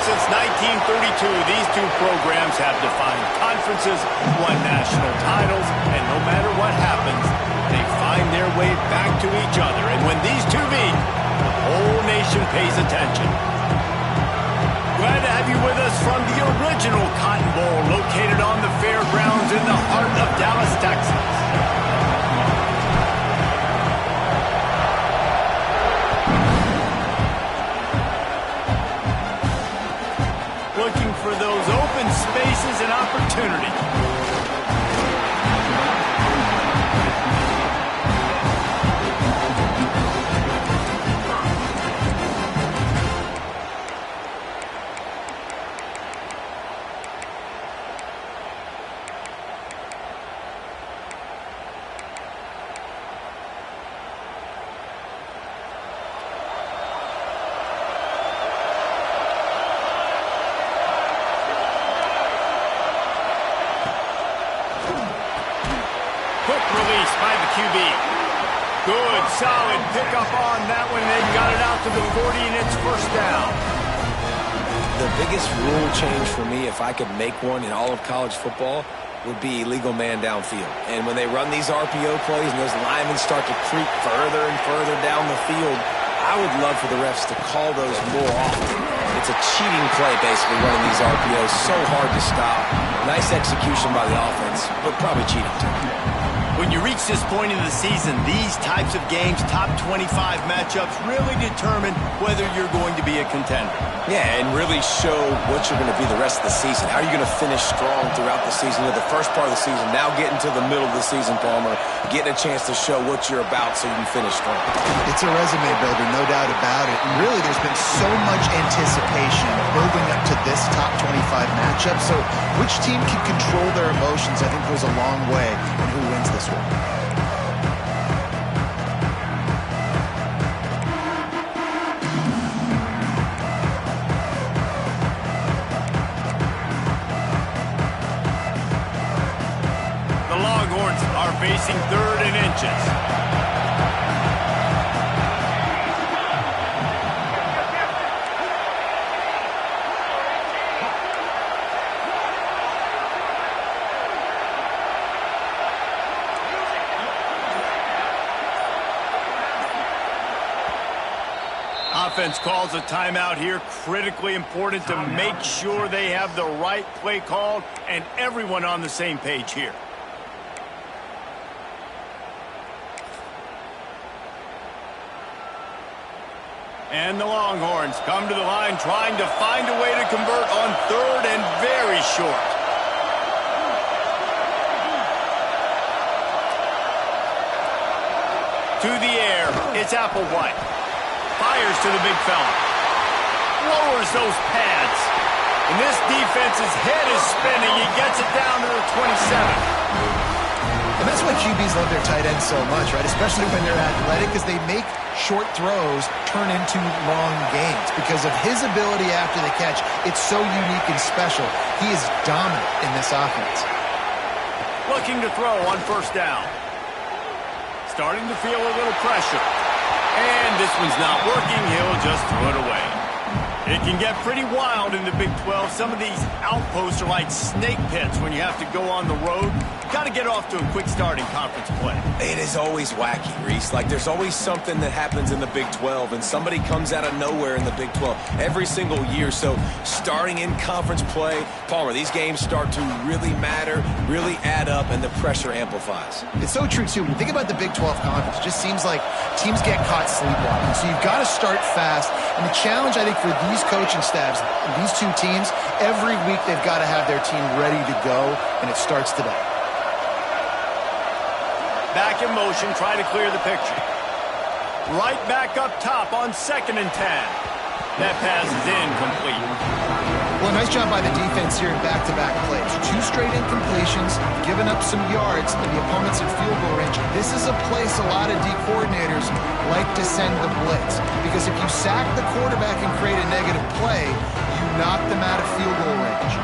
Since 1932, these two programs have defined conferences, won national titles, and no matter what happens, they find their way back to each other. And when these two meet, the whole nation pays attention. Glad to have you with us from the original Cotton Bowl, located on the fairgrounds in the heart of Dallas, Texas. Looking for those open spaces and opportunities. Release by the QB. Good, solid pickup on that one. They got it out to the 40, and it's first down. The biggest rule change for me, if I could make one in all of college football, would be illegal man downfield. And when they run these RPO plays and those linemen start to creep further and further down the field, I would love for the refs to call those more often. It's a cheating play, basically, running these RPOs. So hard to stop. Nice execution by the offense, but probably cheating too. When you reach this point in the season, these types of games, top 25 matchups, really determine whether you're going to be a contender. Yeah, and really show what you're going to be the rest of the season. How are you going to finish strong throughout the season? The first part of the season, now getting to the middle of the season, Palmer, getting a chance to show what you're about so you can finish strong. It's a resume builder, no doubt about it. And really, there's been so much anticipation building up to this top 25 matchup. So which team can control their emotions, I think, goes a long way in who wins this one. The Longhorns are facing 3rd and inches. Offense calls a timeout here. Critically important to make sure they have the right play called and everyone on the same page here. And the Longhorns come to the line trying to find a way to convert on 3rd and very short. To the air, it's Applewhite. Fires to the big fella. Lowers those pads. And this defense's head is spinning. He gets it down to the 27. And that's why QBs love their tight ends so much, right? Especially when they're athletic, because they make short throws turn into long gains. Because of his ability after the catch, it's so unique and special. He is dominant in this offense. Looking to throw on 1st down. Starting to feel a little pressure. And this one's not working. He'll just throw it away. It can get pretty wild in the Big 12. Some of these outposts are like snake pits when you have to go on the road. Got to get off to a quick start in conference play. It is always wacky, Reese. Like, there's always something that happens in the Big 12, and somebody comes out of nowhere in the Big 12 every single year. So starting in conference play, Palmer, these games start to really matter, really add up, and the pressure amplifies. It's so true, too. When you think about the Big 12 conference, it just seems like teams get caught sleepwalking. So you've got to start fast. And the challenge, I think, for these coaching staffs, these two teams, every week they've got to have their team ready to go, and it starts today. Back in motion, try to clear the picture. Right back up top on 2nd and 10. That pass is incomplete. Well, nice job by the defense here in back-to-back plays. 2 straight incompletions, giving up some yards, and the opponent's in field goal range. This is a place a lot of D coordinators like to send the blitz, because if you sack the quarterback and create a negative play, you knock them out of field goal range.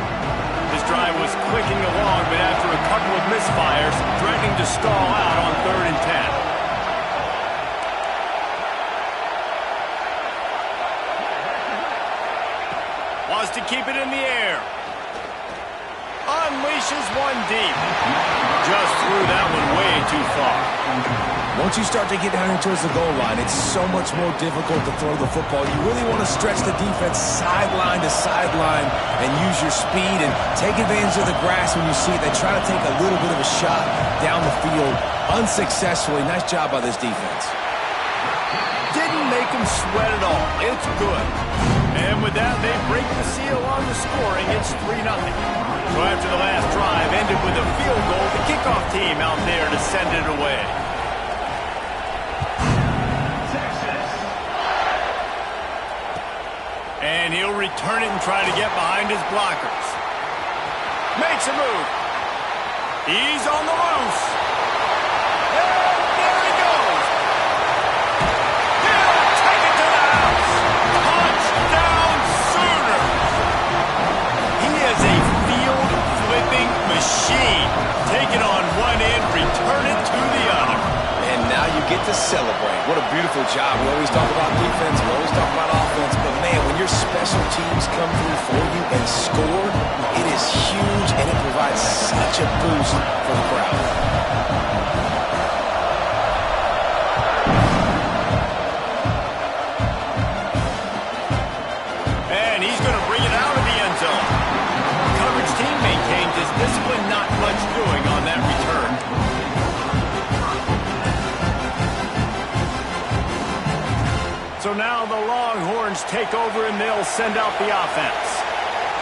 This drive was clicking along, but after a couple of misfires, threatening to stall out on 3rd and 10. Wants to keep it in the air. Unleashes one deep. Just threw that one way too far. Once you start to get down here towards the goal line, it's so much more difficult to throw the football. You really want to stretch the defense sideline to sideline and use your speed and take advantage of the grass when you see it. They try to take a little bit of a shot down the field unsuccessfully. Nice job by this defense. Didn't make him sweat at all. It's good. And with that, they break the seal on the scoring. It's 3-0. So after the last drive ended with a field goal, the kickoff team out there to send it away. And he'll return it and try to get behind his blockers. Makes a move. He's on the loose. And there he goes. He'll take it to the house. Touchdown Sooners. He is a field-flipping machine. Take it on one end, return it to the other. And now you get to celebrate. What a beautiful job. We always talk about defense, we always talk about offense, but man, when your special teams come through for you and score, it is huge, and it provides such a boost for the crowd. And he's going to bring it out of the end zone. The coverage team maintains his discipline, not much doing on that return. So now the Longhorns take over and they'll send out the offense.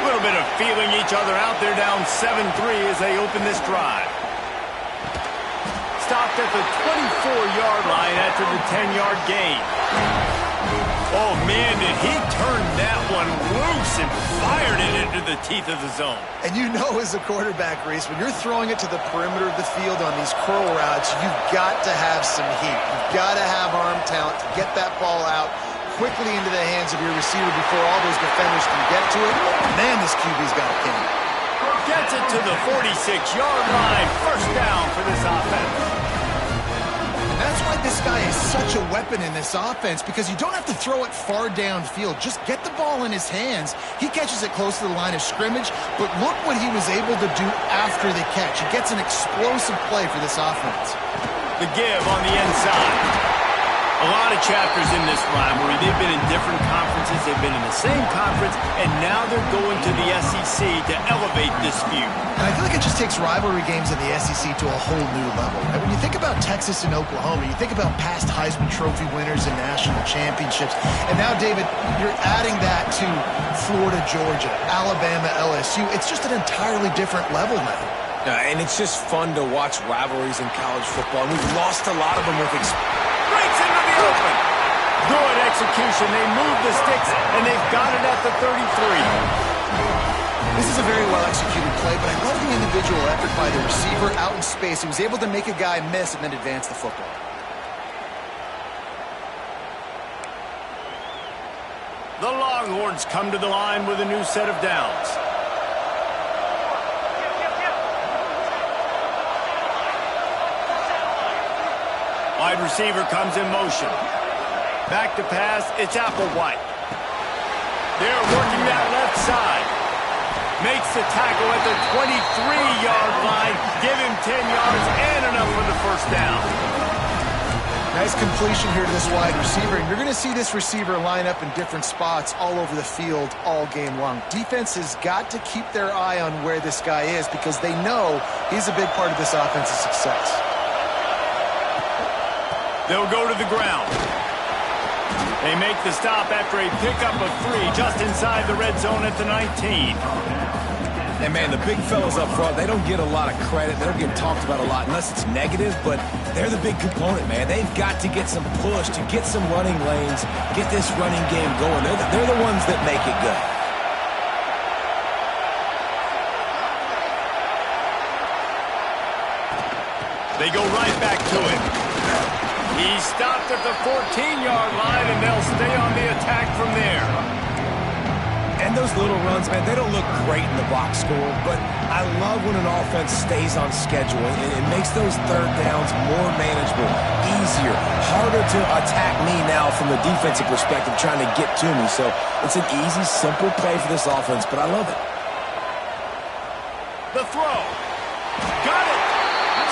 A little bit of feeling each other out there, down 7-3 as they open this drive. Stopped at the 24-yard line after the 10-yard gain. Oh, man, did he turn that one loose and fired it into the teeth of the zone. And you know, as a quarterback, Reese, when you're throwing it to the perimeter of the field on these curl routes, you've got to have some heat. You've got to have arm talent to get that ball out quickly into the hands of your receiver before all those defenders can get to it. Man, this QB's got a king. Gets it to the 46-yard line. First down for this offense. That's why this guy is such a weapon in this offense, because you don't have to throw it far downfield. Just get the ball in his hands. He catches it close to the line of scrimmage, but look what he was able to do after the catch. He gets an explosive play for this offense. The give on the inside. A lot of chapters in this rivalry. They've been in different conferences. They've been in the same conference, and now they're going to the SEC to elevate this feud. And I feel like it just takes rivalry games in the SEC to a whole new level. Right? When you think about Texas and Oklahoma, you think about past Heisman Trophy winners and national championships. And now, David, you're adding that to Florida, Georgia, Alabama, LSU. It's just an entirely different level now. And it's just fun to watch rivalries in college football. And we've lost a lot of them with Breaks into the open. Good execution. They move the sticks, and they've got it at the 33. This is a very well-executed play, but I love the individual effort by the receiver out in space. He was able to make a guy miss and then advance the football. The Longhorns come to the line with a new set of downs. Wide receiver comes in motion. Back to pass, it's Applewhite. They're working that left side. Makes the tackle at the 23-yard line. Give him 10 yards and enough for the first down. Nice completion here to this wide receiver. And you're going to see this receiver line up in different spots all over the field all game long. Defense has got to keep their eye on where this guy is because they know he's a big part of this offensive success. They'll go to the ground. They make the stop after a pickup of 3 just inside the red zone at the 19. And, man, the big fellas up front, they don't get a lot of credit. They don't get talked about a lot unless it's negative, but they're the big component, man. They've got to get some push, to get some running lanes, get this running game going. They're the ones that make it go. They go right back to him. He stopped at the 14-yard line, and they'll stay on the attack from there. And those little runs, man, they don't look great in the box score, but I love when an offense stays on schedule and it makes those third downs more manageable, easier, harder to attack me now from the defensive perspective trying to get to me. So it's an easy, simple play for this offense, but I love it. The throw. Got it.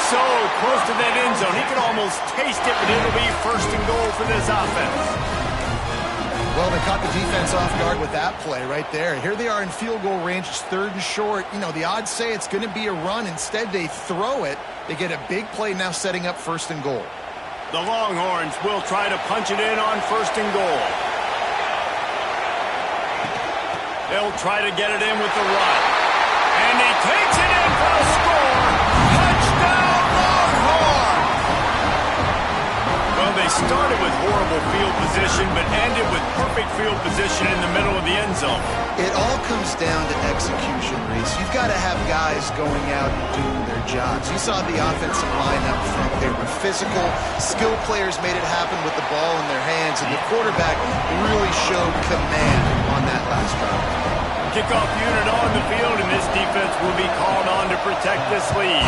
So close to that end zone. He can almost taste it, but it'll be first and goal for this offense. Well, they caught the defense off guard with that play right there. Here they are in field goal range. It's 3rd and short. You know, the odds say it's going to be a run. Instead, they throw it. They get a big play now setting up 1st and goal. The Longhorns will try to punch it in on 1st and goal. They'll try to get it in with the run. And he takes it in for a score. Touchdown, Longhorns! Well, they started with horrible field position, but ended with perfect field position in the middle of the end zone. It all comes down to execution, Reese. You've got to have guys going out and doing their jobs. You saw the offensive line up front. They were physical. Skilled players made it happen with the ball in their hands, and the quarterback really showed command on that last drive. Kickoff unit on the field, and this defense will be called on to protect this lead.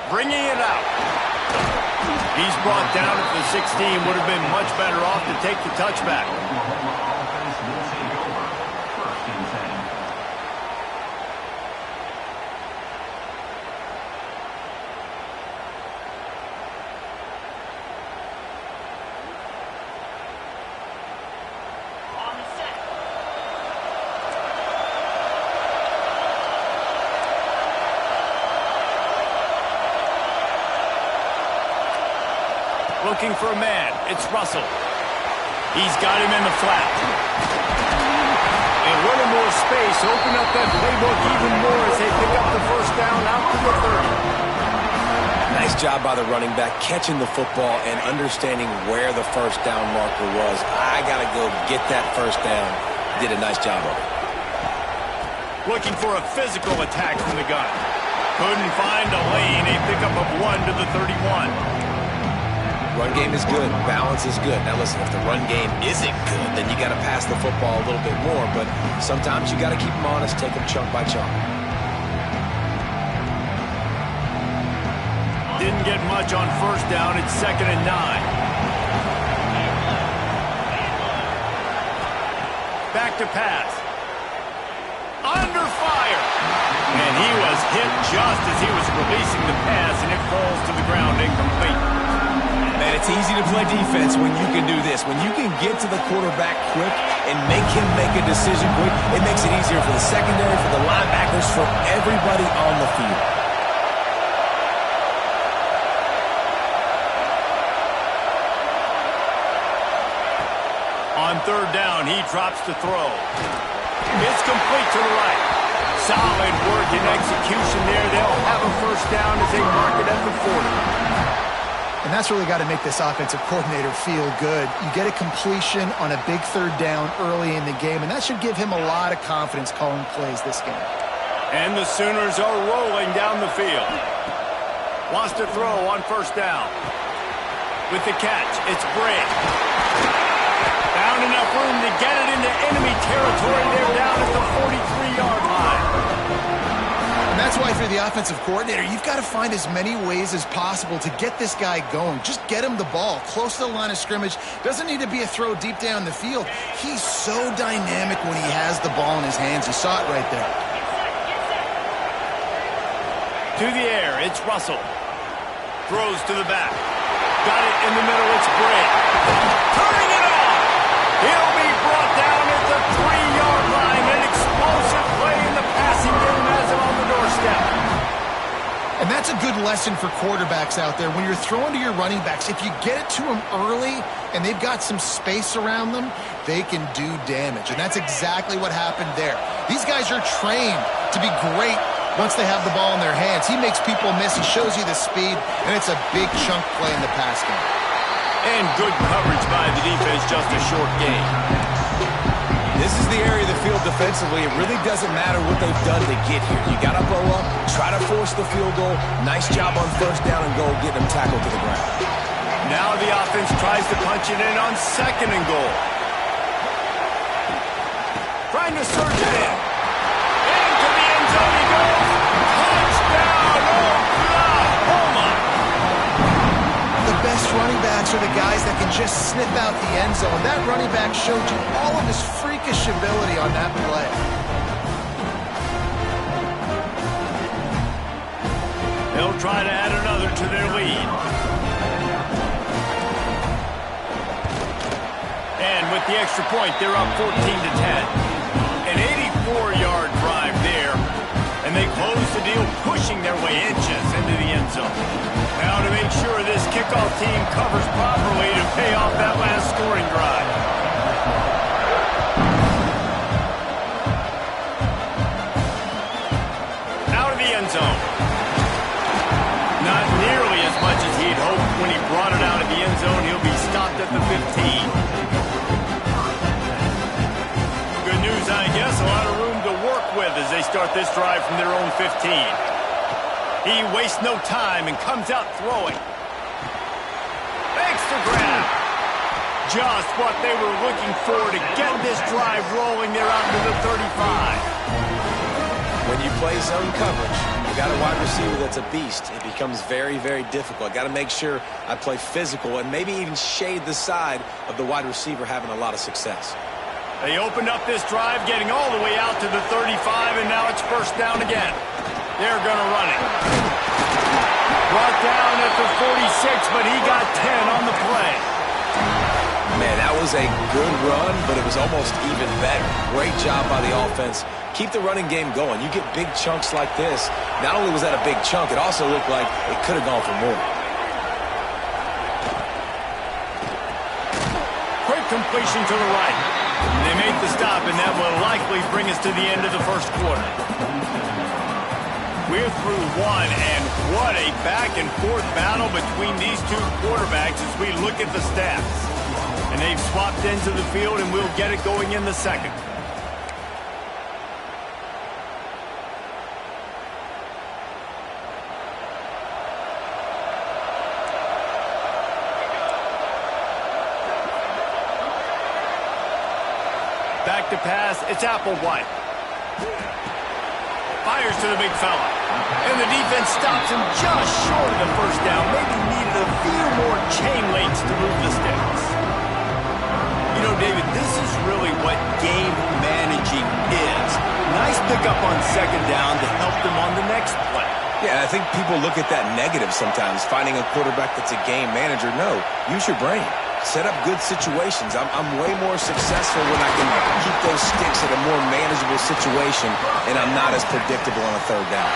Bringing it out. He's brought down at the 16. Would have been much better off to take the touchback. Looking for a man. It's Russell. He's got him in the flat. And a little more space. Open up that playbook even more as they pick up the first down out to the 30. Nice job by the running back catching the football and understanding where the first down marker was. I got to go get that first down. Did a nice job of it. Looking for a physical attack from the gun. Couldn't find a lane. A pickup of 1 to the 31. Run game is good. Balance is good. Now listen, if the run game isn't good, then you got to pass the football a little bit more. But sometimes you got to keep them honest, take them chunk by chunk. Didn't get much on first down. It's 2nd and 9. Back to pass. Under fire. And he was hit just as he was releasing the pass, and it falls to the ground incomplete. Man, it's easy to play defense when you can do this. When you can get to the quarterback quick and make him make a decision quick, it makes it easier for the secondary, for the linebackers, for everybody on the field. On 3rd down, he drops to throw. It's complete to the right. Solid work and execution there. They'll have a first down as they mark it at the 40. And that's really got to make this offensive coordinator feel good. You get a completion on a big 3rd down early in the game, and that should give him a lot of confidence calling plays this game. And the Sooners are rolling down the field. Wants to throw on 1st down. With the catch, it's Bray. Found enough room to get it into enemy territory. They're down at the 43-yard line. And that's why why if you're the offensive coordinator, you've got to find as many ways as possible to get this guy going. Just get him the ball close to the line of scrimmage. Doesn't need to be a throw deep down the field. He's so dynamic when he has the ball in his hands. You saw it right there. To the air, it's Russell. Throws to the back. Got it in the middle, it's Gray. Turning it on! He'll be brought down at the 3-yard line. An explosive play in the passing game has him on the doorstep. And that's a good lesson for quarterbacks out there. When you're throwing to your running backs, if you get it to them early and they've got some space around them, they can do damage. And that's exactly what happened there. These guys are trained to be great once they have the ball in their hands. He makes people miss. He shows you the speed, and it's a big chunk play in the pass game. And good coverage by the defense, just a short gain. This is the area of the field defensively. It really doesn't matter what they've done to get here. You got to blow up, try to force the field goal. Nice job on first down and goal, getting them tackled to the ground. Now the offense tries to punch it in on 2nd and goal. Trying to surge it in. Into the end zone he goes. Touchdown, Oklahoma! The best running backs are the guys that can just snip out the end zone. That running back showed you all of his freakish ability on that play. They'll try to add another to their lead. And with the extra point, they're up 14-10. An 84-yard drive there. And they close the deal, pushing their way inches into the end zone. Now to make sure this kickoff team covers properly to pay off that last scoring drive. Out of the end zone. Not nearly as much as he'd hoped when he brought it out of the end zone. He'll be stopped at the 15. Good news, I guess. A lot of room to work with as they start this drive from their own 15. He wastes no time and comes out throwing. Makes the grab. Just what they were looking for to get this drive rolling. They're out to the 35. When you play zone coverage, you got a wide receiver that's a beast. It becomes very, very difficult. Got to make sure I play physical and maybe even shade the side of the wide receiver having a lot of success. They opened up this drive, getting all the way out to the 35, and now it's first down again. They're going to run it. Brought down at the 46, but he got 10 on the play. Man, that was a good run, but it was almost even better. Great job by the offense. Keep the running game going. You get big chunks like this. Not only was that a big chunk, it also looked like it could have gone for more. Quick completion to the right. They make the stop, and that will likely bring us to the end of the first quarter. We're through one, and what a back-and-forth battle between these two quarterbacks as we look at the stats. And they've swapped ends of the field, and we'll get it going in the second. Back to pass, it's Applewhite. Fires to the big fella. And the defense stops him just short of the first down. Maybe needed a few more chain links to move the sticks. You know, David, this is really what game managing is. Nice pickup on second down to help them on the next play. Yeah, I think people look at that negative sometimes, finding a quarterback that's a game manager. No, use your brain. Set up good situations. I'm way more successful when I can keep those sticks at a more manageable situation and I'm not as predictable on a third down.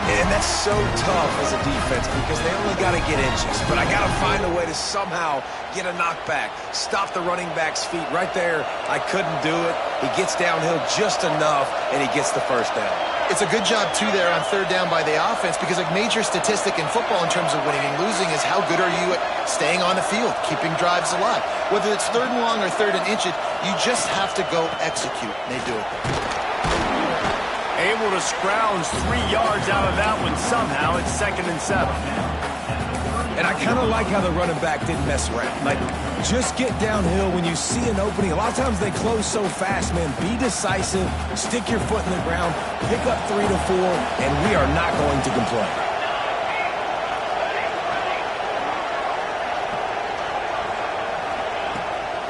And that's so tough as a defense because they only got to get inches. But I got to find a way to somehow get a knockback, stop the running back's feet. Right there, I couldn't do it. He gets downhill just enough, and he gets the first down. It's a good job, too, there on third down by the offense because a major statistic in football in terms of winning and losing is how good are you at staying on the field, keeping drives alive. Whether it's third and long or third and inches, you just have to go execute. And they do it. Able to scrounge 3 yards out of that one somehow. It's 2nd and 7. And I kind of like how the running back didn't mess around. Like, Just get downhill when you see an opening. A lot of times they close so fast, man. Be decisive, stick your foot in the ground, pick up 3 to 4, and we are not going to complain.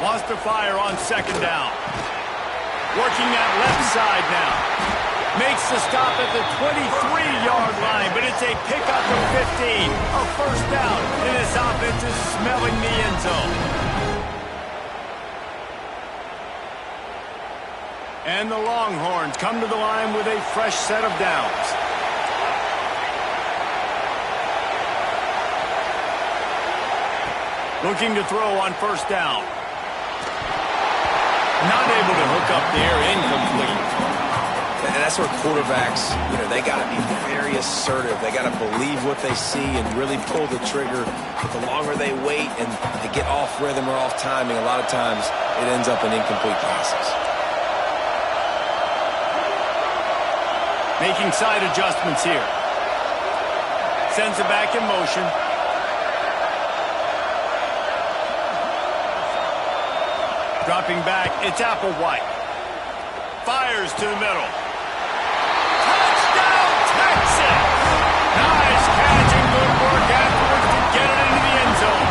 Wants to fire on second down. Working that left side now. Makes the stop at the 23-yard line, but it's a pickup of 15. A first down, and this offense is smelling the end zone. And the Longhorns come to the line with a fresh set of downs. Looking to throw on first down. Not able to hook up there, incomplete. And that's where quarterbacks, they got to be very assertive. They got to believe what they see and really pull the trigger. But the longer they wait and they get off rhythm or off timing, a lot of times it ends up in incomplete passes. Making side adjustments here. Sends it back in motion. Dropping back, it's Applewhite. Fires to the middle. Touchdown, Texas! Nice catch and good work afterwards to get it into the end zone.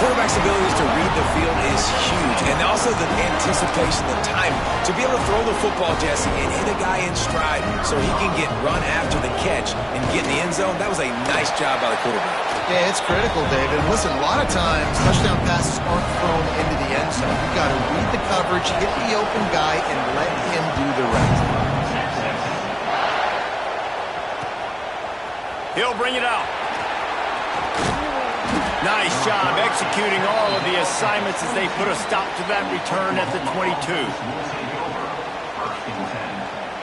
Quarterback's abilities to read the field is huge, and also the anticipation, the time to be able to throw the football, Jesse, and hit a guy in stride so he can get run after the catch and get in the end zone. That was a nice job by the quarterback. Yeah, it's critical, David. Listen, a lot of times touchdown passes aren't thrown into the end zone. You've got to read the coverage, hit the open guy, and let him do the rest. He'll bring it out. Nice job executing all of the assignments as they put a stop to that return at the 22.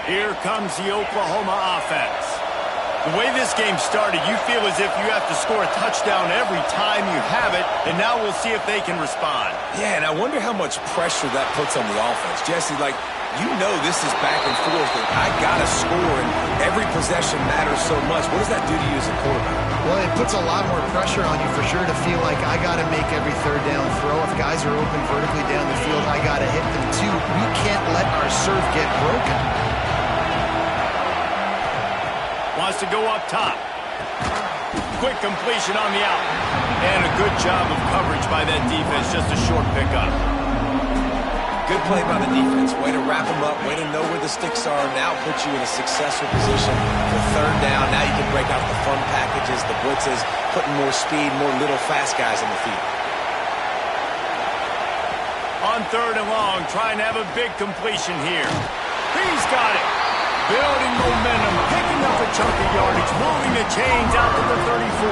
Here comes the Oklahoma offense. The way this game started, you feel as if you have to score a touchdown every time you have it, and now we'll see if they can respond. Yeah, and I wonder how much pressure that puts on the offense. Jesse, this is back and forth, and I got to score, and every possession matters so much. What does that do to you as a quarterback? Well, it puts a lot more pressure on you for sure to feel like I got to make every third down throw. If guys are open vertically down the field, I got to hit them too. We can't let our serve get broken. Wants to go up top. Quick completion on the out. And a good job of coverage by that defense. Just a short pickup. Good play by the defense. Way to wrap them up. Way to know where the sticks are. Now put you in a successful position for third down. Now you can break out the fun packages, the blitzes, putting more speed, more little fast guys in the field. On third and long, trying to have a big completion here. He's got it. Building momentum, picking up a chunk of yardage, moving the chains out to the 34.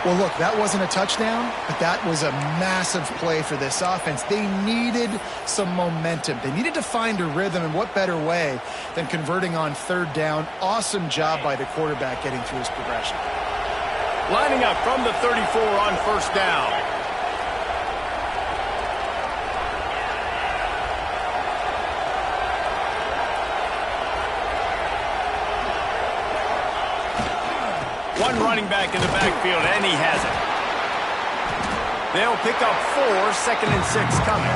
Well, look, that wasn't a touchdown, but that was a massive play for this offense. They needed some momentum. They needed to find a rhythm, and what better way than converting on third down. Awesome job by the quarterback getting through his progression. Lining up from the 34 on first down. One running back in the backfield, and he has it. They'll pick up 4, second and 6 coming.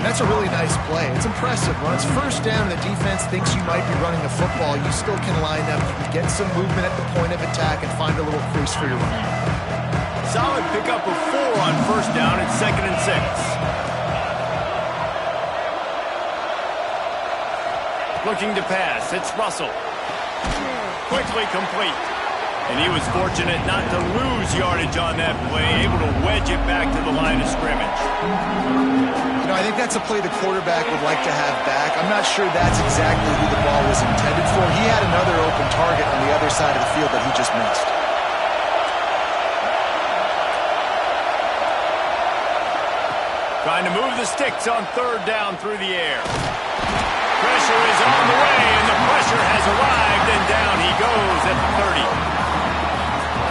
That's a really nice play. It's impressive. When it's first down and the defense thinks you might be running the football, you still can line up. You can get some movement at the point of attack and find a little crease for your running back. Solid pickup of 4 on first down and second and 6. Looking to pass. It's Russell. Quickly complete. And he was fortunate not to lose yardage on that play, able to wedge it back to the line of scrimmage. I think that's a play the quarterback would like to have back. I'm not sure that's exactly who the ball was intended for. He had another open target on the other side of the field that he just missed. Trying to move the sticks on third down through the air. Pressure is on the way, and the pressure has arrived, and down he goes at the 30.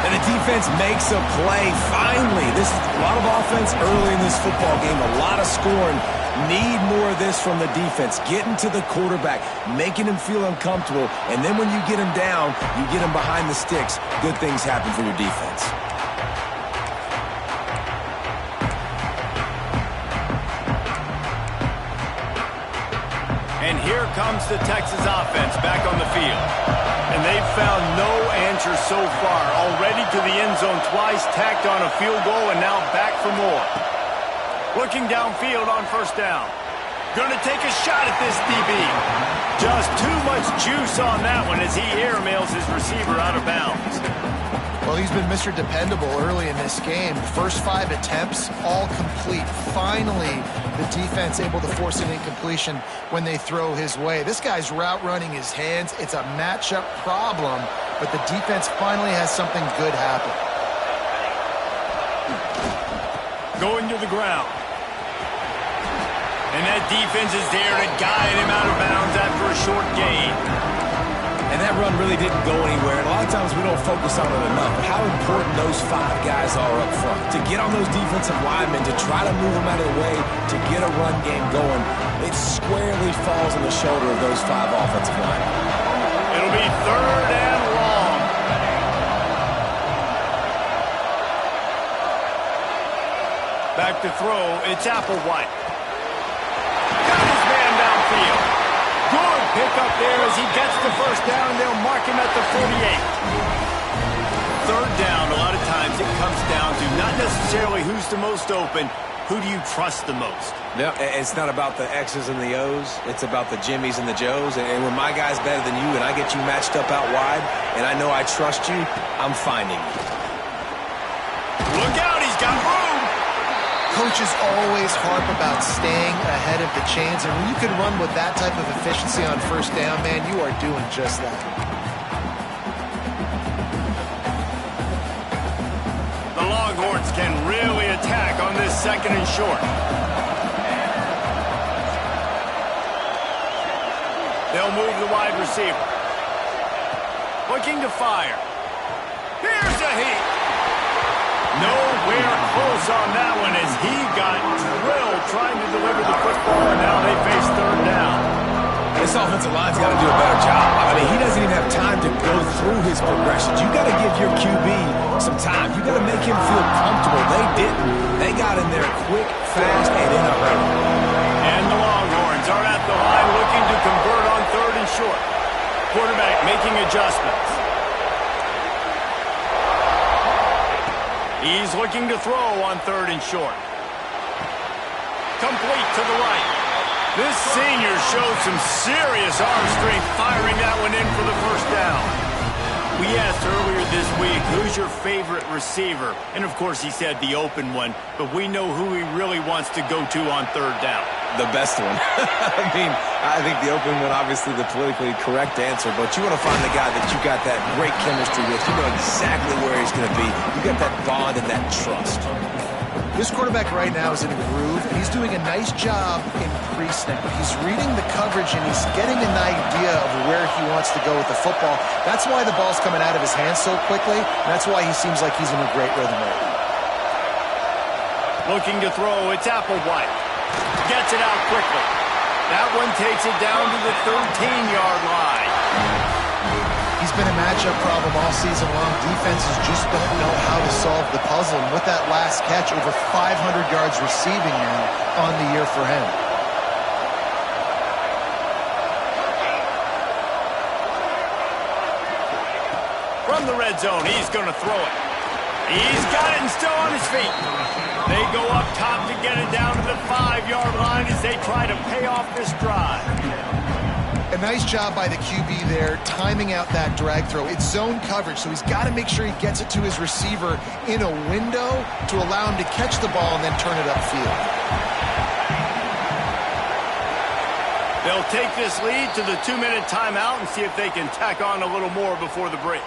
And the defense makes a play, finally. This is a lot of offense early in this football game, a lot of scoring. Need more of this from the defense. Getting to the quarterback, making him feel uncomfortable, and then when you get him down, you get him behind the sticks. Good things happen for your defense. here comes the Texas offense back on the field. And they've found no answer so far. Already to the end zone twice, tacked on a field goal, and now back for more. Looking downfield on first down. Going to take a shot at this DB. Just too much juice on that one as he airmails his receiver out of bounds. Well, he's been Mr. Dependable early in this game. First 5 attempts, all complete. Finally, the defense able to force an incompletion when they throw his way. This guy's route running his hands. It's a matchup problem, but the defense finally has something good happen. Going to the ground. And that defense is there to guide him out of bounds after a short gain. And that run really didn't go anywhere. And a lot of times we don't focus on it enough. But how important those 5 guys are up front. To get on those defensive linemen, to try to move them out of the way, to get a run game going, it squarely falls on the shoulder of those 5 offensive linemen. It'll be 3rd and long. Back to throw, it's Applewhite. Got his man downfield. Good pick up there as he gets the first down. They'll mark him at the 48. 3rd down, a lot of times it comes down to not necessarily who's the most open, who do you trust the most? Yeah, it's not about the X's and the O's. It's about the Jimmies and the Joes. And when my guy's better than you and I get you matched up out wide and I know I trust you, I'm finding you. Look out, he's got room. Coaches always harp about staying ahead of the chains, and when you can run with that type of efficiency on first down, man, you are doing just that. The Longhorns can really attack on this 2nd and short. They'll move the wide receiver. Looking to fire. Here's a heat. Nowhere close on that one as he got drilled trying to deliver the football, and now they face 3rd down. This offensive line's got to do a better job. I mean, he doesn't even have time to go through his progressions. You got to give your QB some time. You got to make him feel comfortable. They didn't. They got in there quick, fast, and in a hurry. And the Longhorns are at the line looking to convert on 3rd and short. Quarterback making adjustments. He's looking to throw on 3rd and short. Complete to the right. This senior showed some serious arm strength firing that one in for the first down. We asked earlier this week, who's your favorite receiver? And of course he said the open one, but we know who he really wants to go to on 3rd down. The best one. I mean, I think the open one, obviously the politically correct answer, but you want to find the guy that you got that great chemistry with. You know exactly where he's going to be. You got that bond and that trust. This quarterback right now is in a groove, and he's doing a nice job in pre-snap. He's reading the coverage, and he's getting an idea of where he wants to go with the football. That's why the ball's coming out of his hands so quickly, and that's why he seems like he's in a great rhythm right now. Looking to throw, it's Applewhite. Gets it out quickly. That one takes it down to the 13-yard line. He's been a matchup problem all season long. Defenses just don't know how to solve the puzzle. And with that last catch, over 500 yards receiving now on the year for him. From the red zone, he's going to throw it. He's got it and still on his feet. They go up top to get it down to the 5-yard line as they try to pay off this drive. A nice job by the QB there, timing out that drag throw. It's zone coverage, so he's got to make sure he gets it to his receiver in a window to allow him to catch the ball and then turn it upfield. They'll take this lead to the 2-minute timeout and see if they can tack on a little more before the break.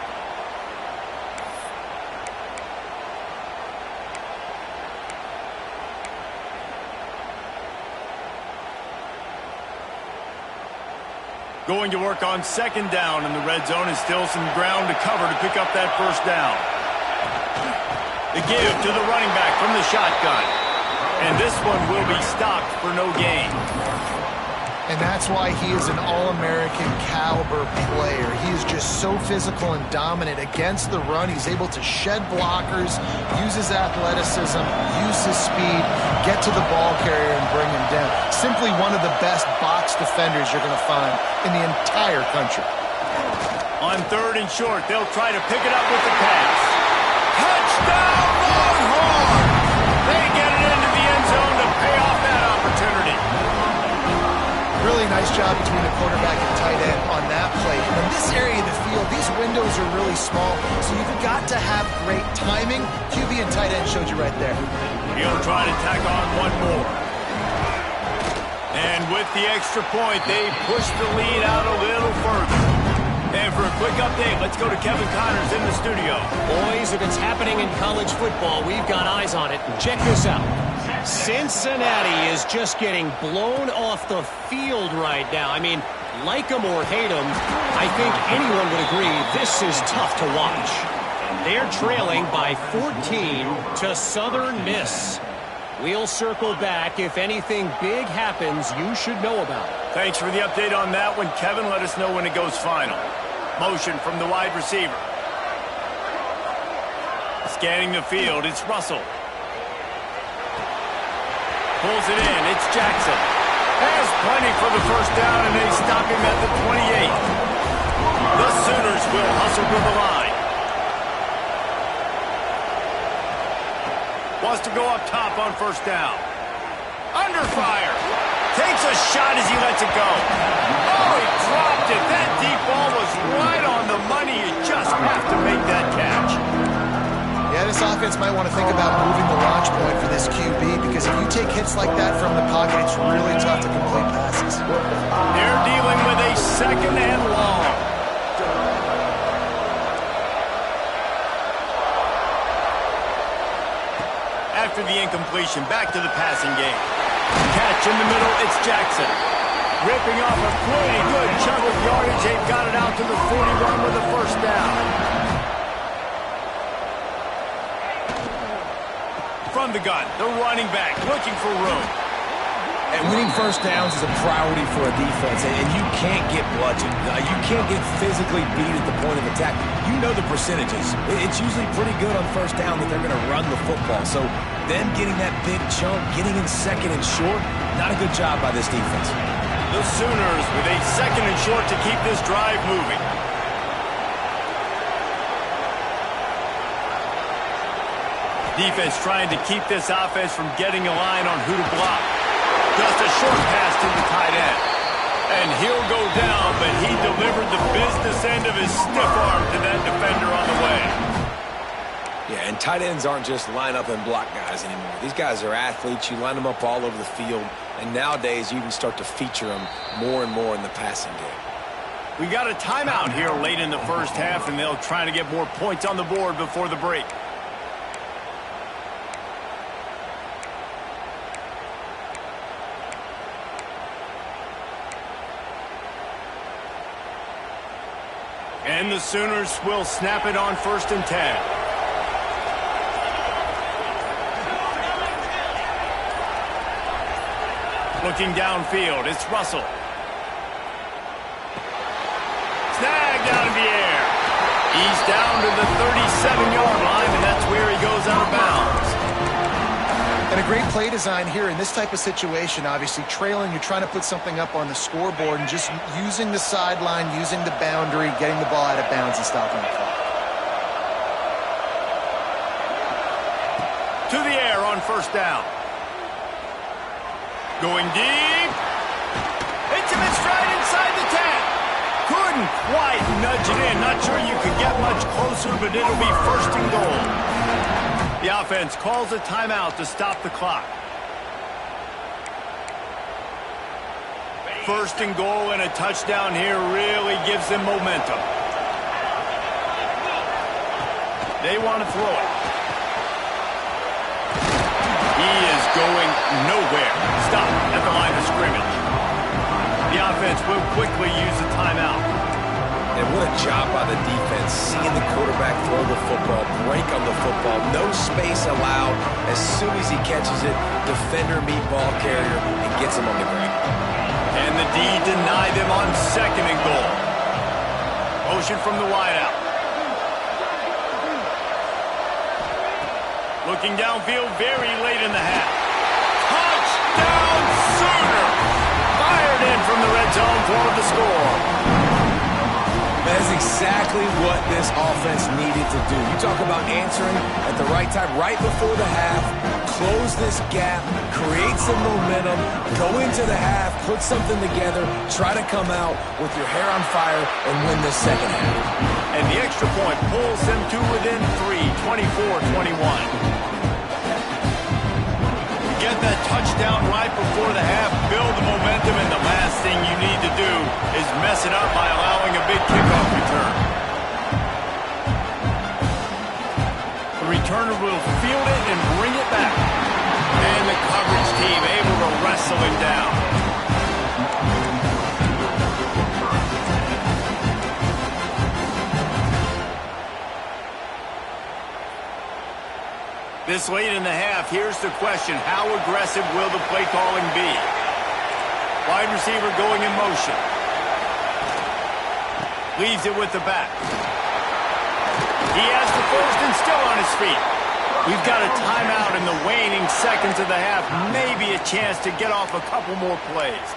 Going to work on 2nd down in the red zone, and still some ground to cover to pick up that first down. The give to the running back from the shotgun. And this one will be stopped for no gain. And that's why he is an All-American caliber player. He is just so physical and dominant against the run. He's able to shed blockers, use his athleticism, use his speed, get to the ball carrier and bring him down. Simply one of the best box defenders you're going to find in the entire country. On 3rd and short, they'll try to pick it up with the pass. Touchdown, Longhorn! They get it into the end zone to pay off that opportunity. Really nice job between the quarterback and tight end on that play. In this area of the field, these windows are really small, so you've got to have great timing. QB and tight end showed you right there. He'll try to tack on one more. And with the extra point, they push the lead out a little further. And for a quick update, let's go to Kevin Connors in the studio. Boys, if it's happening in college football, we've got eyes on it. Check this out. Cincinnati is just getting blown off the field right now. I mean, like them or hate them, I think anyone would agree this is tough to watch. They're trailing by 14 to Southern Miss. We'll circle back. If anything big happens, you should know about it. Thanks for the update on that one, Kevin. Let us know when it goes final. Motion from the wide receiver. Scanning the field, it's Russell. Pulls it in, it's Jackson. Has plenty for the first down, and they stop him at the 28. The Sooners will hustle to the line. Wants to go up top on first down. Under fire. Takes a shot as he lets it go. Oh, he dropped it. That deep ball was right on the money. You just have to make that catch. Yeah, this offense might want to think about moving the launch point for this QB, because if you take hits like that from the pocket, it's really tough to complete passes. They're dealing with a 2nd and long. After the incompletion, back to the passing game. Catch in the middle, it's Jackson. Ripping off a pretty good chunk of yardage. They've got it out to the 41 with a first down. From the gun, the running back looking for room. And winning first downs is a priority for a defense, and you can't get bludgeoned. You can't get physically beat at the point of attack. You know the percentages. It's usually pretty good on first down that they're going to run the football. So them getting that big chunk, getting in 2nd and short, not a good job by this defense. The Sooners with a 2nd and short to keep this drive moving. Defense trying to keep this offense from getting a line on who to block. Just a short pass to the tight end. And he'll go down, but he delivered the business end of his stiff arm to that defender on the way. Yeah, and tight ends aren't just line up and block guys anymore. These guys are athletes. You line them up all over the field. And nowadays, you can start to feature them more and more in the passing game. We got a timeout here late in the first half, and they'll try to get more points on the board before the break. And the Sooners will snap it on 1st and 10. Looking downfield, it's Russell. Snagged out of the air. He's down to the 37-yard line, and that's where he goes out of bounds. And a great play design here in this type of situation. Obviously, trailing, you're trying to put something up on the scoreboard, and just using the sideline, using the boundary, getting the ball out of bounds and stopping the clock. To the air on first down. Going deep. It's him in stride inside the 10. Couldn't quite nudge it in. Not sure you could get much closer, but it'll be 1st and goal. The offense calls a timeout to stop the clock. 1st and goal, and a touchdown here really gives them momentum. They want to throw it. He is going nowhere. Stop at the line of scrimmage. The offense will quickly use a timeout. And what a job by the defense, seeing the quarterback throw the football, break on the football, no space allowed. As soon as he catches it, defender meet ball carrier and gets him on the ground. And the D denied them on 2nd and goal. Motion from the wideout. Looking downfield very late in the half. Touchdown Sooner! Fired in from the red zone for the score. That's exactly what this offense needed to do. You talk about answering at the right time, right before the half, close this gap, create some momentum, go into the half, put something together, try to come out with your hair on fire and win this second half. And the extra point pulls them to within 3, 24-21. Get that touchdown right before the half, build the momentum, and the last thing you need to do is mess it up by allowing a big kickoff return. The returner will field it and bring it back. And the coverage team able to wrestle it down. This late in the half, here's the question. How aggressive will the play calling be? Wide receiver going in motion. Leaves it with the back. He has the first and still on his feet. We've got a timeout in the waning seconds of the half. Maybe a chance to get off a couple more plays.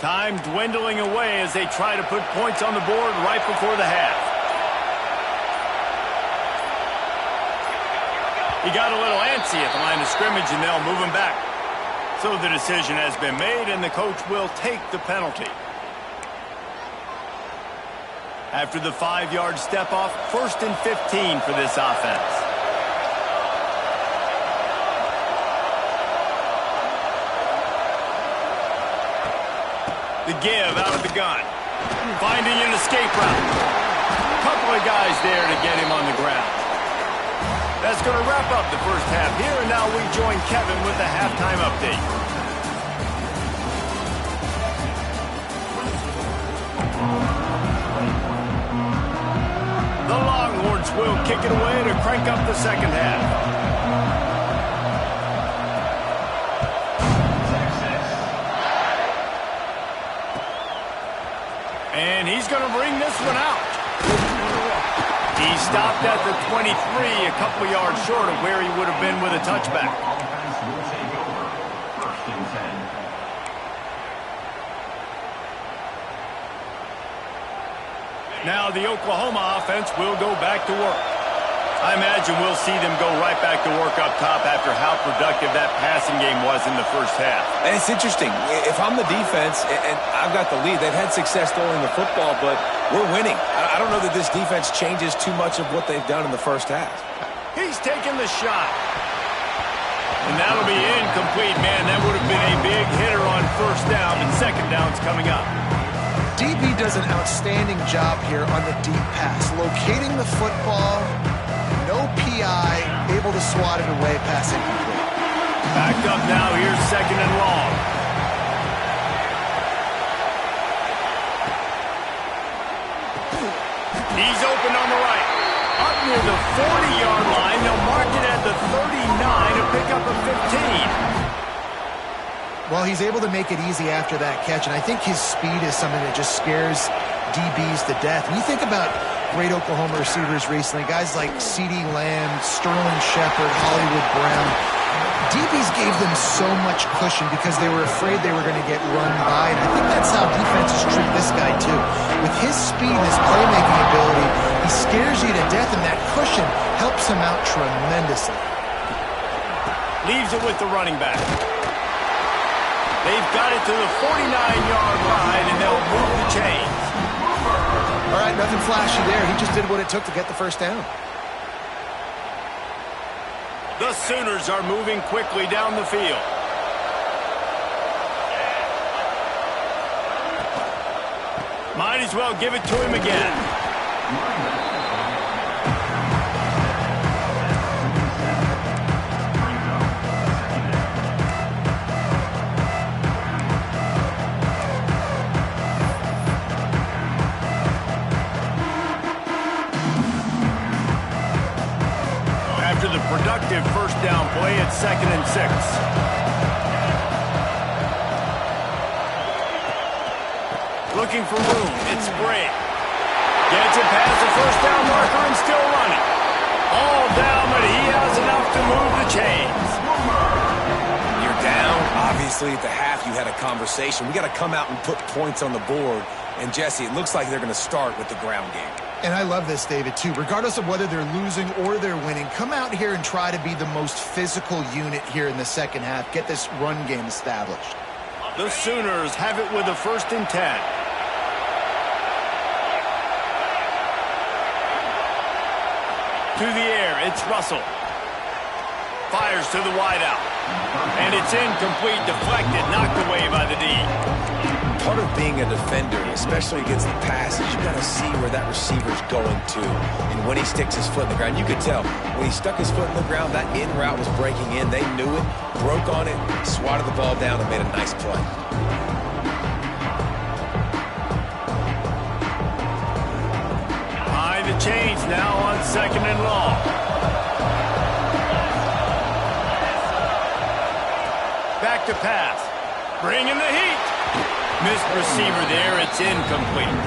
Time dwindling away as they try to put points on the board right before the half. He got a little antsy at the line of scrimmage, and they'll move him back. So the decision has been made, and the coach will take the penalty. After the 5-yard step-off, 1st and 15 for this offense. The give out of the gun. Finding an escape route. Couple of guys there to get him on the ground. That's going to wrap up the first half here, and now we join Kevin with the halftime update. The Longhorns will kick it away to crank up the second half. And he's going to bring this one out. He stopped at the 23, a couple yards short of where he would have been with a touchback. Now the Oklahoma offense will go back to work. I imagine we'll see them go right back to work up top after how productive that passing game was in the first half. And it's interesting. If I'm the defense and I've got the lead, they've had success throwing the football, but we're winning. I don't know that this defense changes too much of what they've done in the first half. He's taking the shot. And that'll be incomplete, man. That would have been a big hitter on first down, and second down's coming up. DB does an outstanding job here on the deep pass, locating the football. No PI, able to swat it away, pass incomplete. Backed up now, here's 2nd and long. He's open on the right. Up near the 40-yard line, they'll mark it at the 39 to pick up a 15. Well, he's able to make it easy after that catch, and I think his speed is something that just scares DBs to death. When you think about great Oklahoma receivers recently, guys like CeeDee Lamb, Sterling Shepard, Hollywood Brown, DBs gave them so much cushion because they were afraid they were going to get run by, and I think that's how defenses treat this guy too. With his speed and his playmaking ability, he scares you to death, and that cushion helps him out tremendously. Leaves it with the running back. They've got it to the 49-yard line, and they'll move the chains. All right, nothing flashy there. He just did what it took to get the first down. The Sooners are moving quickly down the field. Might as well give it to him again. another productive first down play at 2nd and 6. Looking for room. It's Bray. Gets it past the first down marker and still running. All down, but he has enough to move the chains. You're down. Obviously, at the half, you had a conversation. We got to come out and put points on the board. And, Jesse, it looks like they're going to start with the ground game. And I love this, David, too. Regardless of whether they're losing or they're winning, come out here and try to be the most physical unit here in the second half. Get this run game established. The Sooners have it with a 1st and 10. To the air, it's Russell. Fires to the wideout. And it's incomplete, deflected, knocked away by the D. Part of being a defender, especially against the pass, is you got to see where that receiver's going to. And when he sticks his foot in the ground, you could tell. When he stuck his foot in the ground, that in route was breaking in. They knew it, broke on it, swatted the ball down, and made a nice play. The change now on 2nd and long. Back to pass. Bringing the heat. Missed receiver there. It's incomplete.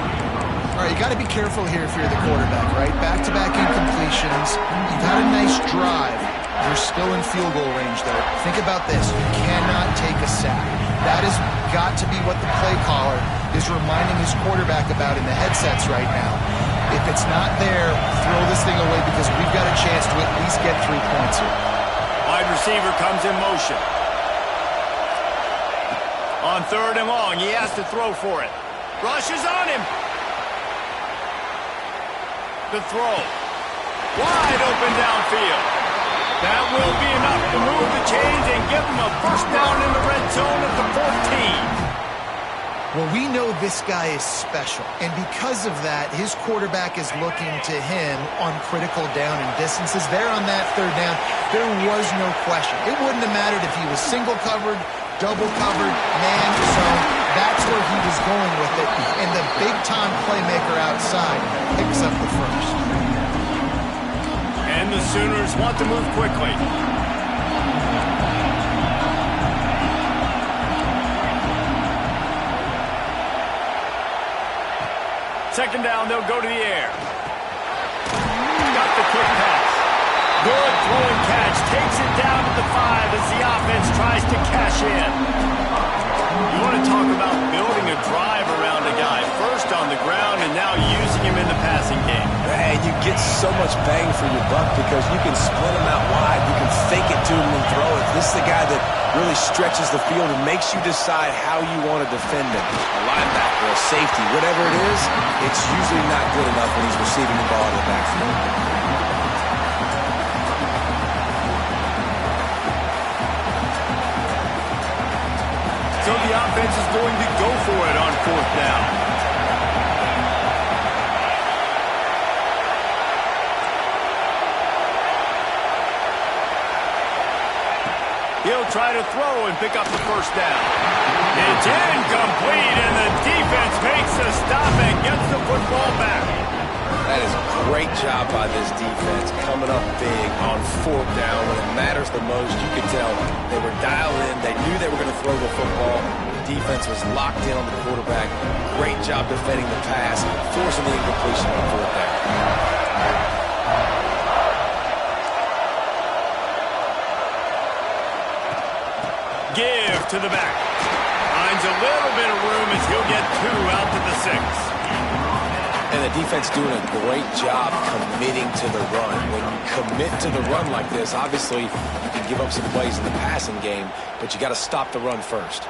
All right, you got to be careful here if you're the quarterback, right? Back-to-back incompletions. You've had a nice drive. You're still in field goal range, though. Think about this. You cannot take a sack. That has got to be what the play caller is reminding his quarterback about in the headsets right now. If it's not there, throw this thing away because we've got a chance to at least get 3 points here. Wide receiver comes in motion. On 3rd and long, he has to throw for it. Rush is on him. The throw. Wide open downfield. That will be enough to move the chains and give him a 1st down in the red zone at the 14. Well, we know this guy is special, and because of that, his quarterback is looking to him on critical down and distances. There on that 3rd down, there was no question. It wouldn't have mattered if he was single covered, double covered, man zone. That's where he was going with it, and the big-time playmaker outside picks up the 1st. And the Sooners want to move quickly. 2nd down, they'll go to the air. Got the quick pass. Good throw and catch. Takes it down to the 5 as the offense tries to cash in. You want to talk about building a drive around a guy. First on the ground and now using him in the passing game. And you get so much bang for your buck because you can split him out wide. You can fake it to him and throw it. This is the guy that really stretches the field and makes you decide how you want to defend him. A linebacker, a safety, whatever it is, it's usually not good enough when he's receiving the ball in the backfield. So the offense is going to go for it on 4th down. He'll try to throw and pick up the 1st down. It's incomplete, and the defense makes a stop and gets the football back. That is a great job by this defense, coming up big on 4th down when it matters the most. You could tell they were dialed in. They knew they were going to throw the football. The defense was locked in on the quarterback. Great job defending the pass, forcing the incompletion on 4th down. Give to the back. Finds a little bit of room as he'll get 2 out to the 6. And the defense doing a great job committing to the run. When you commit to the run like this, obviously you can give up some plays in the passing game, but you got to stop the run first.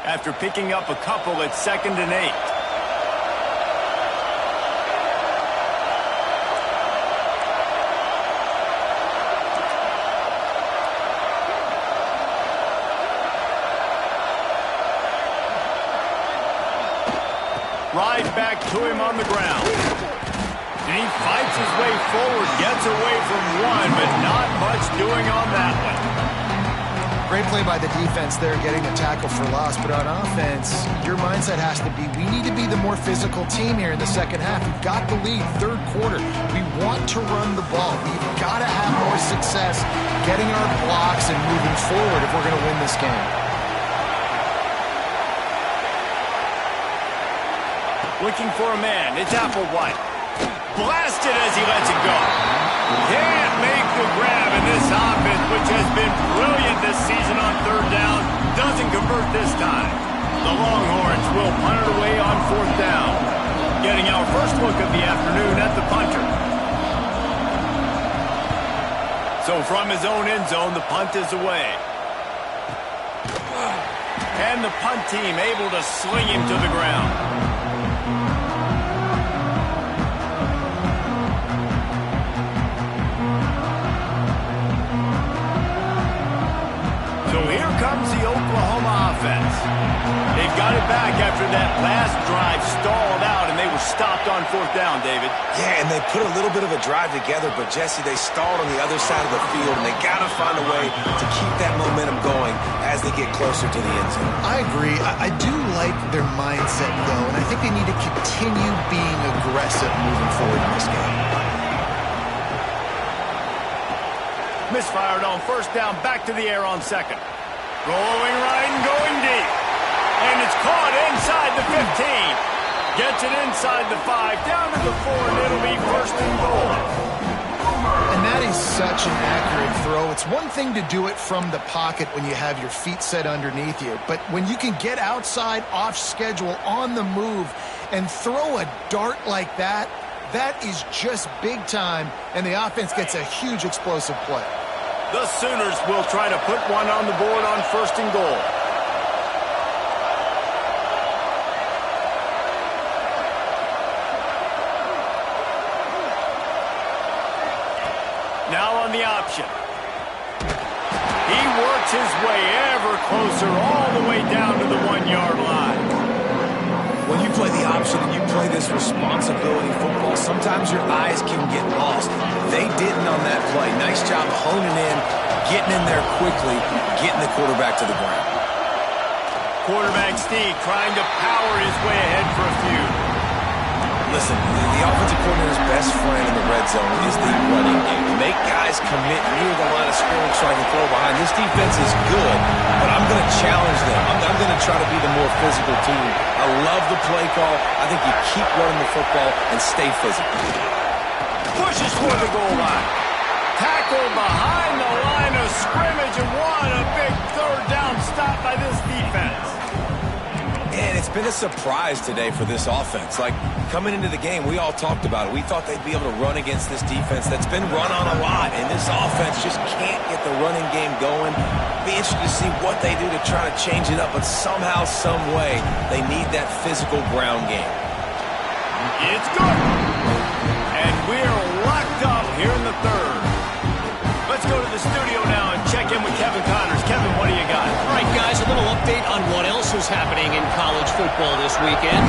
After picking up a couple at 2nd and 8. Right back to him on the ground. And he fights his way forward, gets away from one, but not much doing on that one. Great play by the defense there, getting a tackle for loss. But on offense, your mindset has to be, we need to be the more physical team here in the second half. We've got the lead, third quarter. We want to run the ball. We've got to have more success getting our blocks and moving forward if we're going to win this game. Looking for a man. It's Applewhite. Blasted as he lets it go. Can't make the grab in this offense, which has been brilliant this season on third down. Doesn't convert this time. The Longhorns will punt it away on fourth down. Getting our first look of the afternoon at the punter. So from his own end zone, the punt is away. And the punt team able to sling him to the ground. So here comes the Oklahoma offense. They've got it back after that last drive stalled out, and they were stopped on fourth down, David. Yeah, and they put a little bit of a drive together, but, Jesse, they stalled on the other side of the field, and they got to find a way to keep that momentum going as they get closer to the end zone. I agree. I do like their mindset, though, and I think they need to continue being aggressive moving forward in this game. Misfired on first down, back to the air on second. Going right and going deep. And it's caught inside the 15. Gets it inside the 5, down to the 4, and it'll be first and goal. And that is such an accurate throw. It's one thing to do it from the pocket when you have your feet set underneath you, but when you can get outside, off schedule, on the move, and throw a dart like that, that is just big time, and the offense gets a huge explosive play. The Sooners will try to put one on the board on first and goal. Now on the option. He works his way ever closer all the way down to the 1-yard line. When you play the option and you play this responsibility football, sometimes your eyes can get lost. They didn't on that play. Nice job honing in, getting in there quickly, getting the quarterback to the ground. Quarterback Steve trying to power his way ahead for a few. Listen, the offensive coordinator's best friend in the red zone is the running game. Make guys commit near the line of scrimmage so I can throw behind. This defense is good, but I'm going to challenge them. I'm going to try to be the more physical team. I love the play call. I think you keep running the football and stay physical. Pushes for the goal line. Tackle behind the line of scrimmage, and what a big third down stop by this defense. And it's been a surprise today for this offense. Like, coming into the game, we all talked about it. We thought they'd be able to run against this defense that's been run on a lot, and this offense just can't get the running game going. Be interested to see what they do to try to change it up, but somehow, some way, they need that physical ground game. It's good. And we're locked up here in the third. Let's go to the studio now and check in with Kevin Connors. Kevin, what do you got? All right, guys, a little update on what else is happening in college football this weekend.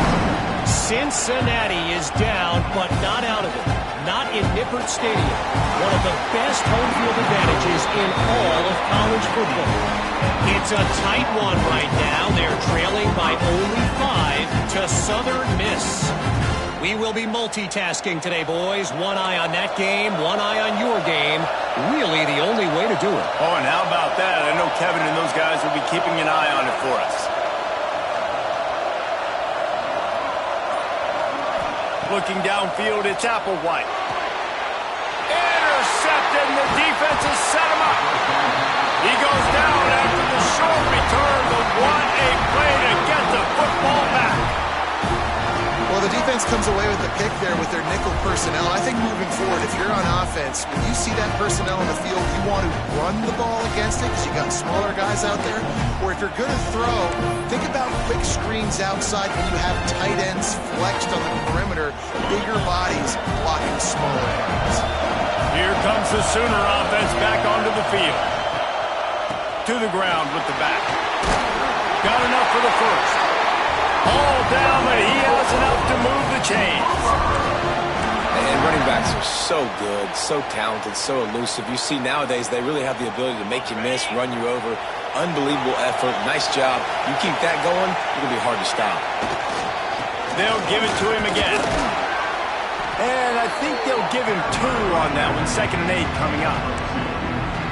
Cincinnati is down, but not out of it. Not in Nippert Stadium. One of the best home field advantages in all of college football. It's a tight one right now. They're trailing by only 5 to Southern Miss. We will be multitasking today, boys. One eye on that game, one eye on your game. Really the only way to do it. Oh, and how about that? I know Kevin and those guys will be keeping an eye on it for us. Looking downfield, it's Applewhite. Intercepted, and the defense has set him up. He goes down after the short return, but what a play to get the football back. Well, the defense comes away with the pick there with their nickel personnel. I think moving forward, if you're on offense, when you see that personnel in the field, you want to run the ball against it because you got smaller guys out there. Or if you're going to throw, think about quick screens outside when you have tight ends flexed on the perimeter, bigger bodies blocking smaller guys. Here comes the Sooner offense back onto the field. To the ground with the back. Got enough for the first. All down, but he has enough to move the chains. And running backs are so good, so talented, so elusive. You see nowadays they really have the ability to make you miss, run you over. Unbelievable effort. Nice job. You keep that going, it'll be hard to stop. They'll give it to him again. And I think they'll give him 2 on that one. 2nd and 8 coming up.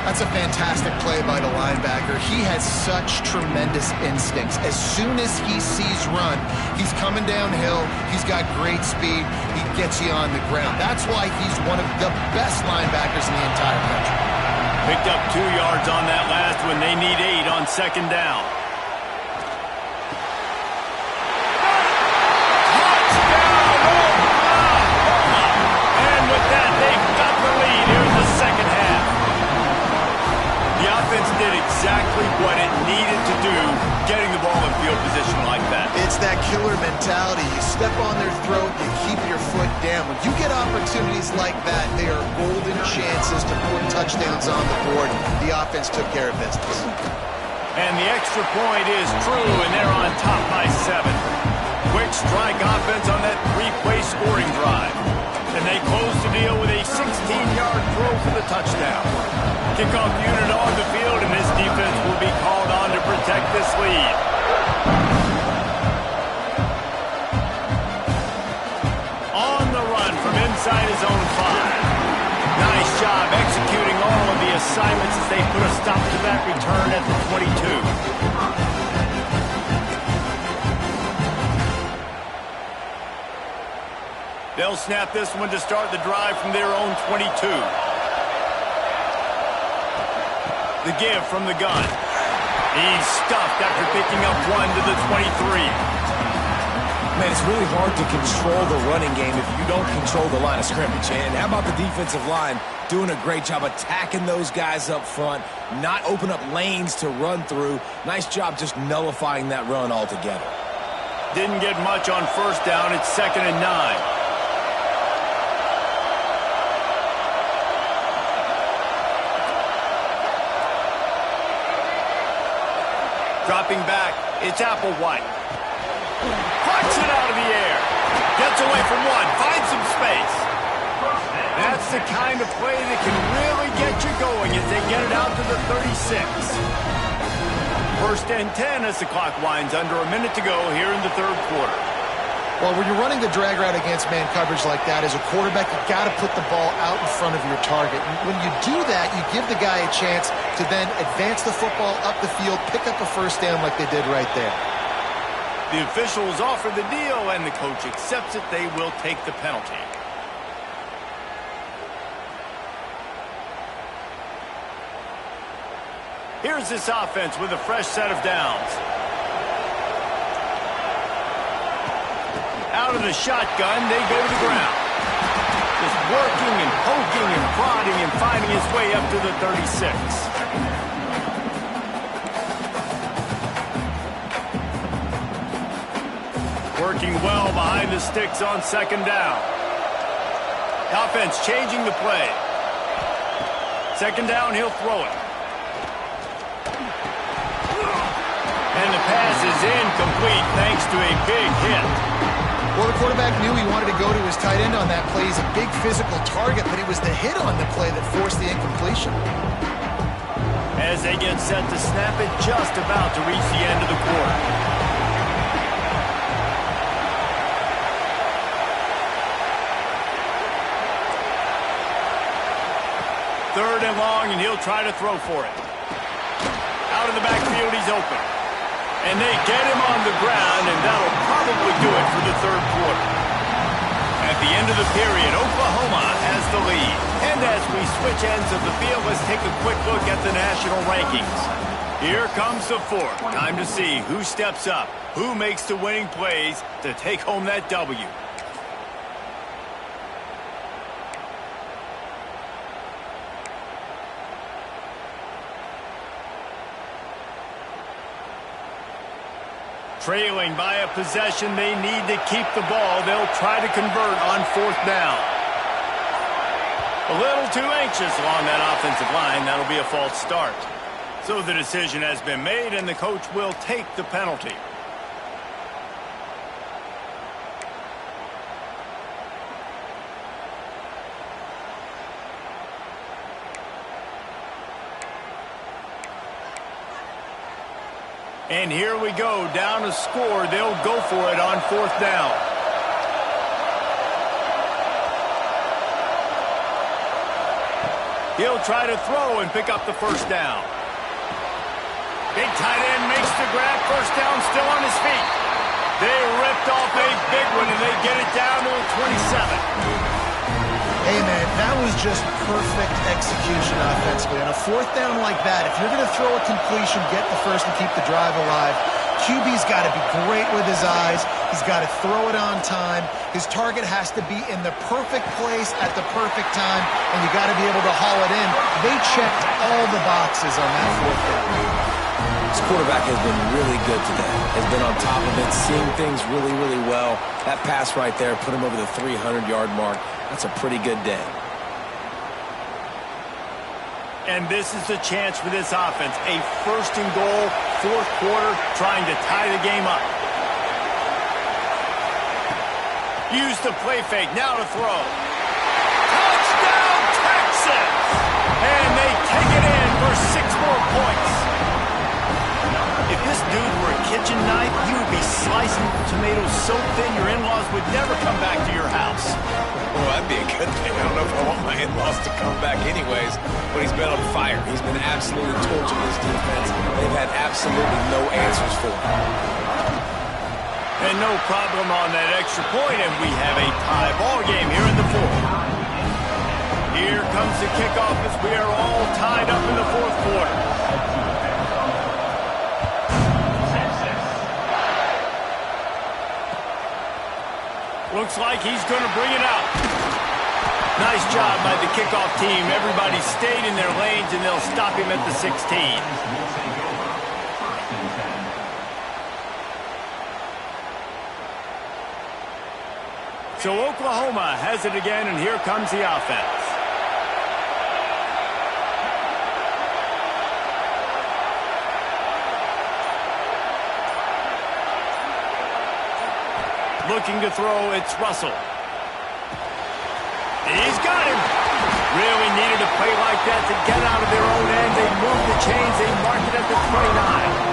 That's a fantastic play by the linebacker. He has such tremendous instincts. As soon as he sees run, he's coming downhill. He's got great speed. He gets you on the ground. That's why he's one of the best linebackers in the entire country. Picked up 2 yards on that last one. They need 8 on 2nd down. And with that, they've got the lead. Here's the second half. The offense did exactly what it needed to do, getting the ball in field position like that. It's that killer mentality. You step on their throat, you keep your foot down. When you get opportunities like that, they are golden chances to put touchdowns on the board. The offense took care of business. And the extra point is true, and they're on top by 7. Quick strike offense on that 3-play scoring drive. And they close the deal with a 16-yard throw for the touchdown. Kickoff unit on the field, and this defense will be called on to protect this lead. On the run from inside his own 5. Nice job executing all of the assignments as they put a stop to that return at the 22. They'll snap this one to start the drive from their own 22. The give from the gun. He's stuffed after picking up 1 to the 23. Man, it's really hard to control the running game if you don't control the line of scrimmage. And how about the defensive line doing a great job attacking those guys up front, not open up lanes to run through. Nice job just nullifying that run altogether. Didn't get much on 1st down. It's 2nd and 9. Dropping back, it's Applewhite. Flicks it out of the air. Gets away from 1, finds some space. That's the kind of play that can really get you going as they get it out to the 36. 1st and 10 as the clock winds under a minute to go here in the 3rd quarter. Well, when you're running the drag route against man coverage like that, as a quarterback, you've got to put the ball out in front of your target. And when you do that, you give the guy a chance to then advance the football up the field, pick up a 1st down like they did right there. The officials offer the deal, and the coach accepts it. They will take the penalty. Here's this offense with a fresh set of downs. Out of the shotgun, they go to the ground. Just working and poking and prodding and finding his way up to the 36. Working well behind the sticks on 2nd down. Offense changing the play. 2nd down, he'll throw it. And the pass is incomplete thanks to a big hit. Well, the quarterback knew he wanted to go to his tight end on that play. He's a big physical target, but it was the hit on the play that forced the incompletion. As they get set to snap it, just about to reach the end of the quarter. Third and long, and he'll try to throw for it. Out of the backfield, he's open. And they get him on the ground, and that'll probably do it for the 3rd quarter. At the end of the period, Oklahoma has the lead. And as we switch ends of the field, let's take a quick look at the national rankings. Here comes the 4th. Time to see who steps up, who makes the winning plays to take home that W. Trailing by a possession, they need to keep the ball. They'll try to convert on 4th down. A little too anxious along that offensive line. That'll be a false start. So the decision has been made, and the coach will take the penalty. And here we go, down a score. They'll go for it on 4th down. He'll try to throw and pick up the 1st down. Big tight end makes the grab. 1st down, still on his feet. They ripped off a big one, and they get it down to a 27. Hey, man, that was just perfect execution offensively. On a 4th down like that, if you're going to throw a completion, get the first and keep the drive alive. QB's got to be great with his eyes. He's got to throw it on time. His target has to be in the perfect place at the perfect time, and you got to be able to haul it in. They checked all the boxes on that 4th down. This quarterback has been really good today. Has been on top of it, seeing things really, really well. That pass right there put him over the 300-yard mark. That's a pretty good day. And this is the chance for this offense. A 1st and goal, 4th quarter, trying to tie the game up. Use the play fake, now to throw. Touchdown, Texans! And they take it in for 6 more points. If this dude were a kitchen knife, he would be slicing tomatoes so thin your in-laws would never come back to your house. Well, that'd be a good thing. I don't know if I want my in-laws to come back anyways, but he's been on fire. He's been absolutely torching this defense. They've had absolutely no answers for him. And no problem on that extra point, and we have a tie ball game here in the 4th. Here comes the kickoff as we are all tied up in the 4th quarter. Looks like he's going to bring it out. Nice job by the kickoff team. Everybody stayed in their lanes, and they'll stop him at the 16. So Oklahoma has it again, and here comes the offense. Looking to throw, it's Russell. He's got him. Really needed a play like that to get out of their own end. They move the chains. They mark it at the 29.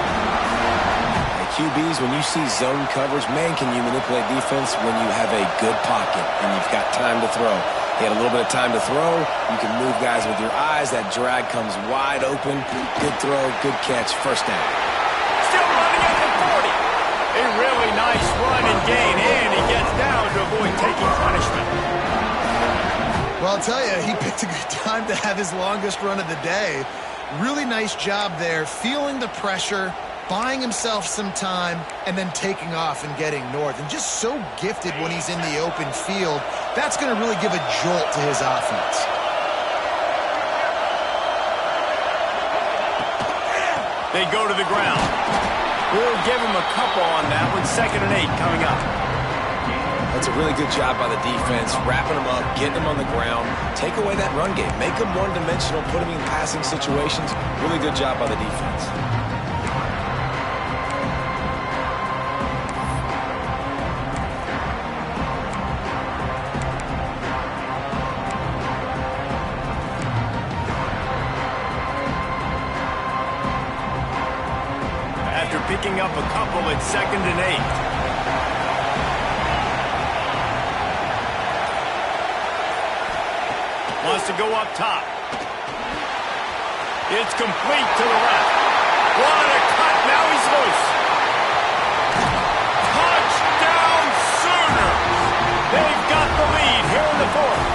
QBs, when you see zone coverage, man, can you manipulate defense when you have a good pocket and you've got time to throw. He had a little bit of time to throw. You can move guys with your eyes. That drag comes wide open. Good throw, good catch, 1st down. Still running at the 40. A really nice run and gain, and he gets down to avoid taking punishment. Well, I'll tell you, he picked a good time to have his longest run of the day. Really nice job there, feeling the pressure, buying himself some time, and then taking off and getting north. And just so gifted when he's in the open field. That's going to really give a jolt to his offense. They go to the ground. We'll give him a couple on that one. 2nd and 8 coming up. That's a really good job by the defense, wrapping them up, getting them on the ground. Take away that run game. Make them one-dimensional, put them in passing situations. Really good job by the defense. After picking up a couple, it's 2nd and 8. Wants to go up top. It's complete to the left. What a cut. Now he's loose. Touchdown Sooners. They've got the lead here in the 4th.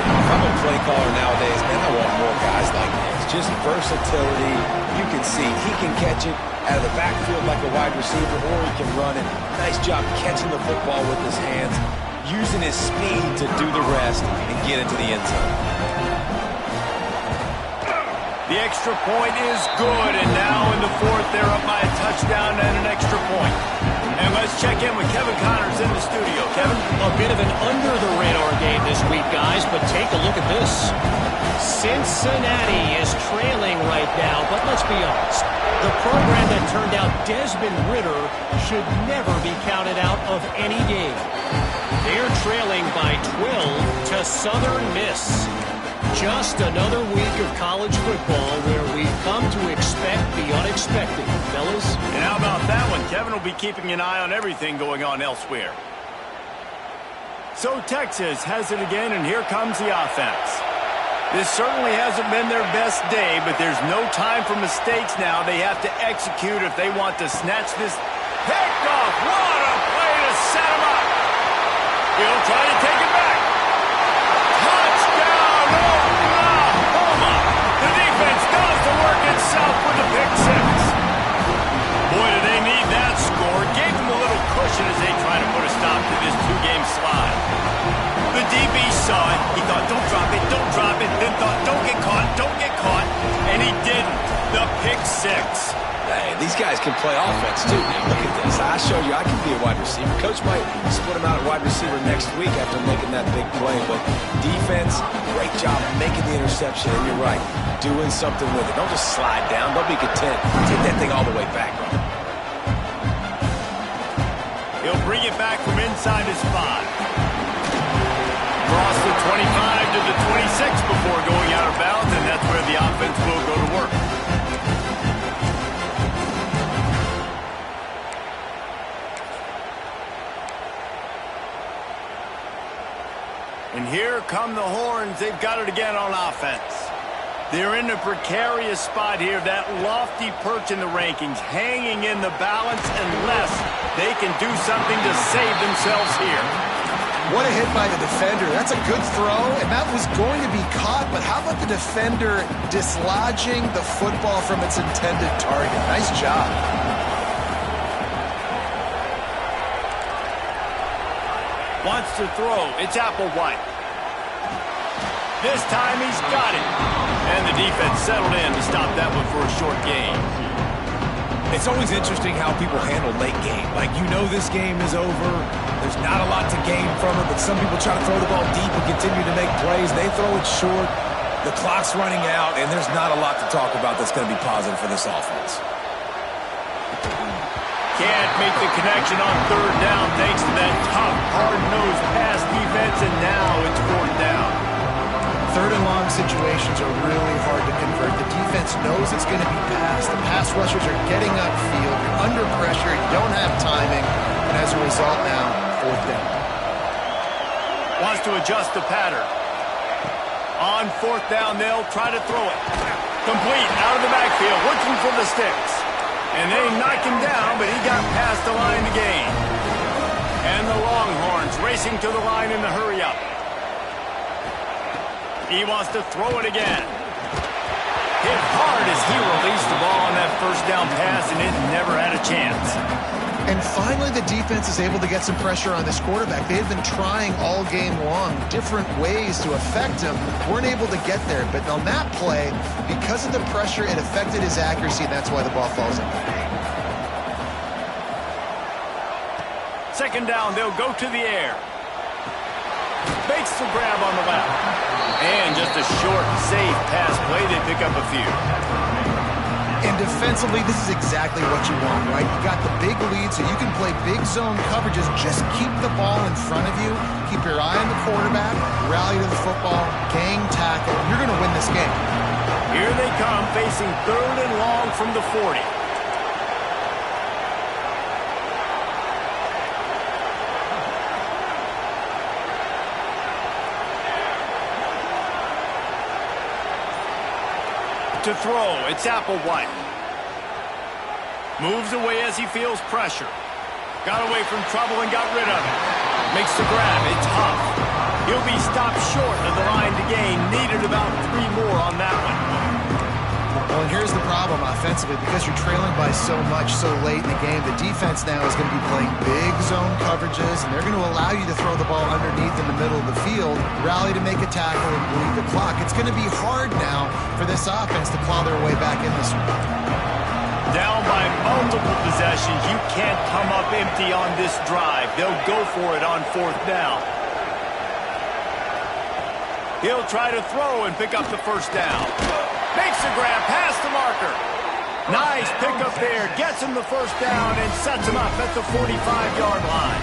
If I'm a play caller nowadays, man, I want more guys like this. Just versatility. You can see he can catch it out of the backfield like a wide receiver, or he can run it. Nice job catching the football with his hands, using his speed to do the rest and get into the end zone. The extra point is good, and now in the 4th, they're up by a touchdown and an extra point. And let's check in with Kevin Connors in the studio. Kevin? A bit of an under-the-radar game this week, guys, but take a look at this. Cincinnati is trailing right now, but let's be honest. The program that turned out Desmond Ridder should never be counted out of any game. They're trailing by 12 to Southern Miss. Just another week of college football where we've come to expect the unexpected, fellas. And how about that one? Kevin will be keeping an eye on everything going on elsewhere. So Texas has it again, and here comes the offense. This certainly hasn't been their best day, but there's no time for mistakes now. They have to execute if they want to snatch this picked off. What a play to set him up. He'll try to take it back. Touchdown, Oklahoma. The defense does the work itself with the pick six. Boy, do they need that score. Gave them a little cushion as they try to put a stop to this two-game slide. The DB saw it. He thought, don't drop it, don't drop it. Then thought, don't get caught. And he didn't. The pick six. Hey, these guys can play offense, too. Now, look at this. I showed you I can be a wide receiver. Coach might split him out at wide receiver next week after making that big play. But defense, great job making the interception. And you're right, doing something with it. Don't just slide down. Don't be content. Take that thing all the way back. He'll bring it back from inside his 5. Cross the 25 to the 26 before going out of bounds, and that's where the offense will go to work. And here come the horns. They've got it again on offense. They're in a precarious spot here. That lofty perch in the rankings, hanging in the balance unless they can do something to save themselves here. What a hit by the defender. That's a good throw, and that was going to be caught, but how about the defender dislodging the football from its intended target? Nice job. Wants to throw. It's Applewhite. This time he's got it. And the defense settled in to stop that one for a short gain. It's always interesting how people handle late game. Like, you know this game is over. There's not a lot to gain from it, but some people try to throw the ball deep and continue to make plays. They throw it short. The clock's running out, and there's not a lot to talk about that's going to be positive for this offense. Can't make the connection on third down thanks to that tough, hard-nosed pass defense, and now it's fourth down. Third and long situations are really hard to convert. The defense knows it's going to be passed. The pass rushers are getting upfield. You're under pressure. You don't have timing. And as a result now, fourth down. Wants to adjust the pattern. On fourth down, they'll try to throw it. Complete, out of the backfield, looking for the sticks. And they knock him down, but he got past the line to gain. And the Longhorns racing to the line in the hurry-up. He wants to throw it again. Hit hard as he released the ball on that first down pass, and it never had a chance. And finally, the defense is able to get some pressure on this quarterback. They've been trying all game long different ways to affect him. Weren't able to get there. But on that play, because of the pressure, it affected his accuracy, and that's why the ball falls in. Second down, they'll go to the air. Makes the grab on the left. And just a short, safe pass play. They pick up a few. And defensively, this is exactly what you want, right? You got the big lead, so you can play big zone coverages. Just keep the ball in front of you. Keep your eye on the quarterback. Rally to the football. Gang tackle. You're going to win this game. Here they come, facing third and long from the 40. To throw, it's Applewhite. Moves away as he feels pressure. Got away from trouble and got rid of it. Makes the grab, it's Huff. He'll be stopped short of the line to gain. Needed about 3 more on that one. Well, and here's the problem offensively. Because you're trailing by so much so late in the game, the defense now is going to be playing big zone coverages, and they're going to allow you to throw the ball underneath in the middle of the field, rally to make a tackle, and bleed the clock. It's going to be hard now for this offense to plow their way back in this one. Down by multiple possessions. You can't come up empty on this drive. They'll go for it on fourth down. He'll try to throw and pick up the first down. Makes the grab past the marker. Nice pickup there. Gets him the first down and sets him up at the 45-yard line.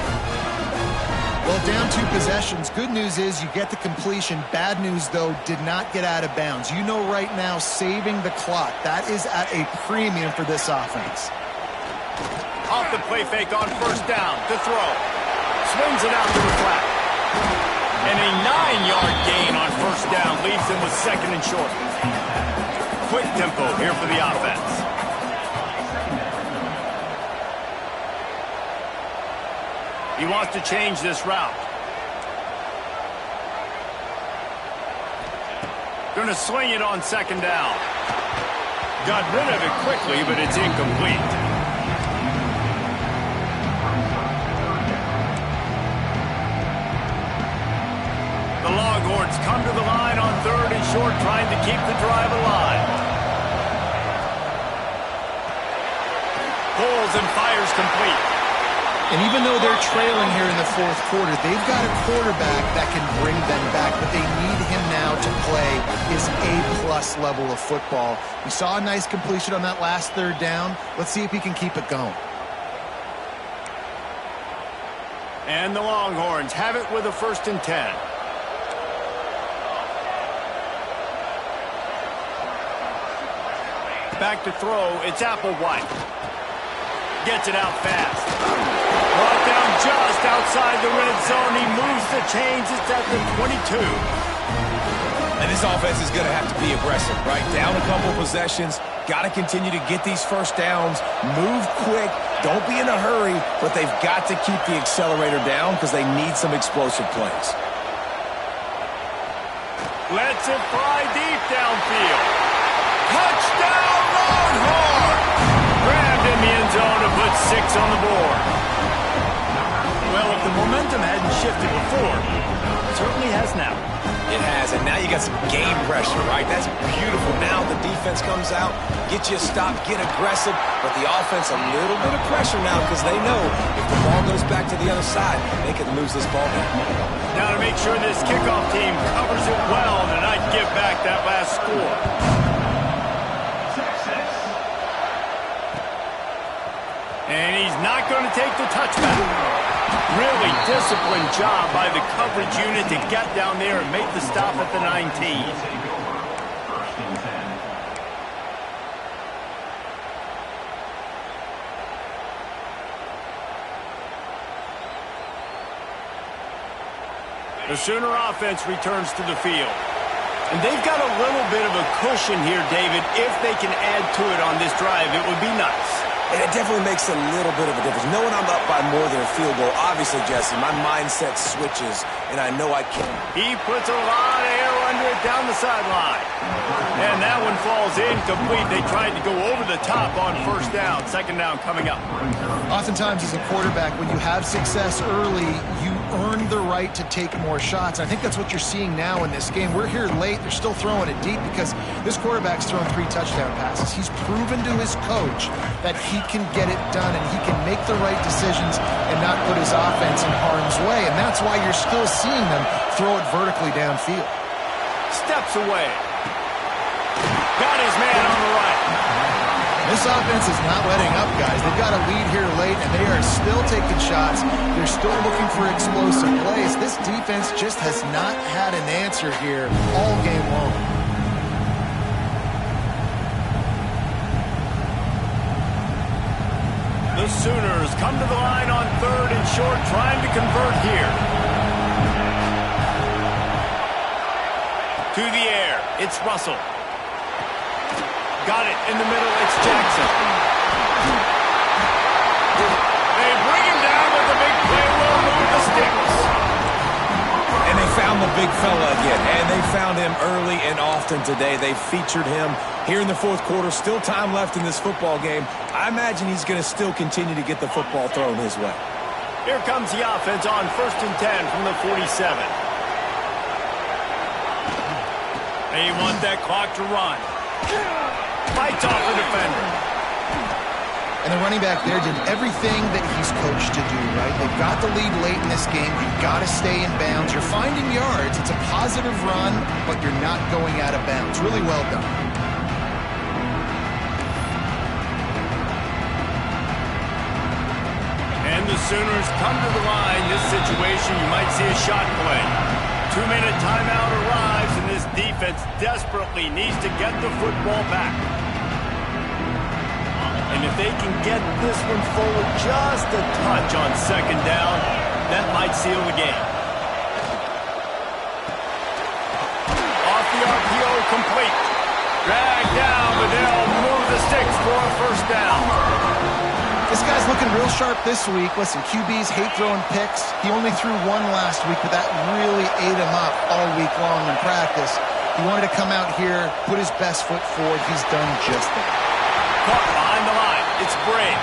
Well, down 2 possessions. Good news is you get the completion. Bad news, though, did not get out of bounds. You know right now, saving the clock. That is at a premium for this offense. Off the play fake on first down to throw. Swings it out to the flat. And a 9-yard gain on first down leaves him with second and short. Quick tempo here for the offense. He wants to change this route. Going to swing it on second down. Got rid of it quickly, but it's incomplete. The Longhorns come to the line on third and short, trying to keep the drive alive. Pulls and fires complete. And even though they're trailing here in the fourth quarter, they've got a quarterback that can bring them back. But they need him now to play his A-plus level of football. We saw a nice completion on that last third down. Let's see if he can keep it going. And the Longhorns have it with a 1st and 10. Back to throw, it's Applewhite. Gets it out fast. Brought down just outside the red zone. He moves the chains. It's at the 22. And this offense is going to have to be aggressive, right? Down a couple possessions. Got to continue to get these first downs. Move quick. Don't be in a hurry. But they've got to keep the accelerator down because they need some explosive plays. Lets it fly deep downfield. Touchdown, Longhorn! Grabbed in the end zone to put 6 on the board. Well, if the momentum hadn't shifted before, it certainly has now. It has, and now you got some game pressure, right? That's beautiful. Now the defense comes out, get you a stop, get aggressive, but the offense a little bit of pressure now because they know if the ball goes back to the other side, they can lose this ball game. Now to make sure this kickoff team covers it well and not give back that last score. And he's not going to take the touchback. Really disciplined job by the coverage unit to get down there and make the stop at the 19. The Sooner offense returns to the field. And they've got a little bit of a cushion here, David. If they can add to it on this drive, it would be nice. And it definitely makes a little bit of a difference. Knowing I'm up by more than a field goal, obviously, Jesse, my mindset switches, and I know I can. He puts a lot of air under it down the sideline. And that one falls incomplete. They tried to go over the top on first down. Second down coming up. Oftentimes as a quarterback, when you have success early, you earn the right to take more shots. I think that's what you're seeing now in this game. We're here late. They're still throwing it deep because this quarterback's thrown 3 touchdown passes. He's proven to his coach that he can get it done and he can make the right decisions and not put his offense in harm's way. And that's why you're still seeing them throw it vertically downfield. Steps away. Got his man on the right. This offense is not letting up, guys. They've got a lead here late, and they are still taking shots. They're still looking for explosive plays. This defense just has not had an answer here all game long. The Sooners come to the line on third and short, trying to convert here. To the air, it's Russell. Got it in the middle, it's Jackson. They bring him down with the big play, will move the sticks. And they found the big fella again, and they found him early and often today. They featured him here in the fourth quarter. Still time left in this football game. I imagine he's going to still continue to get the football thrown his way. Here comes the offense on 1st and 10 from the 47. They want that clock to run. Fights off the defender. And the running back there did everything that he's coached to do, right? They've got the lead late in this game. You've got to stay in bounds. You're finding yards. It's a positive run, but you're not going out of bounds. Really well done. And the Sooners come to the line, this situation, you might see a shot play. 2-minute timeout arrives, and this defense desperately needs to get the football back. And if they can get this one forward just a touch on second down, that might seal the game. Off the RPO, complete. Dragged down, but they'll move the sticks for a first down. This guy's looking real sharp this week. Listen, QBs hate throwing picks. He only threw one last week, but that really ate him up all week long in practice. He wanted to come out here, put his best foot forward. He's done just that. Caught behind the line. It's Brave.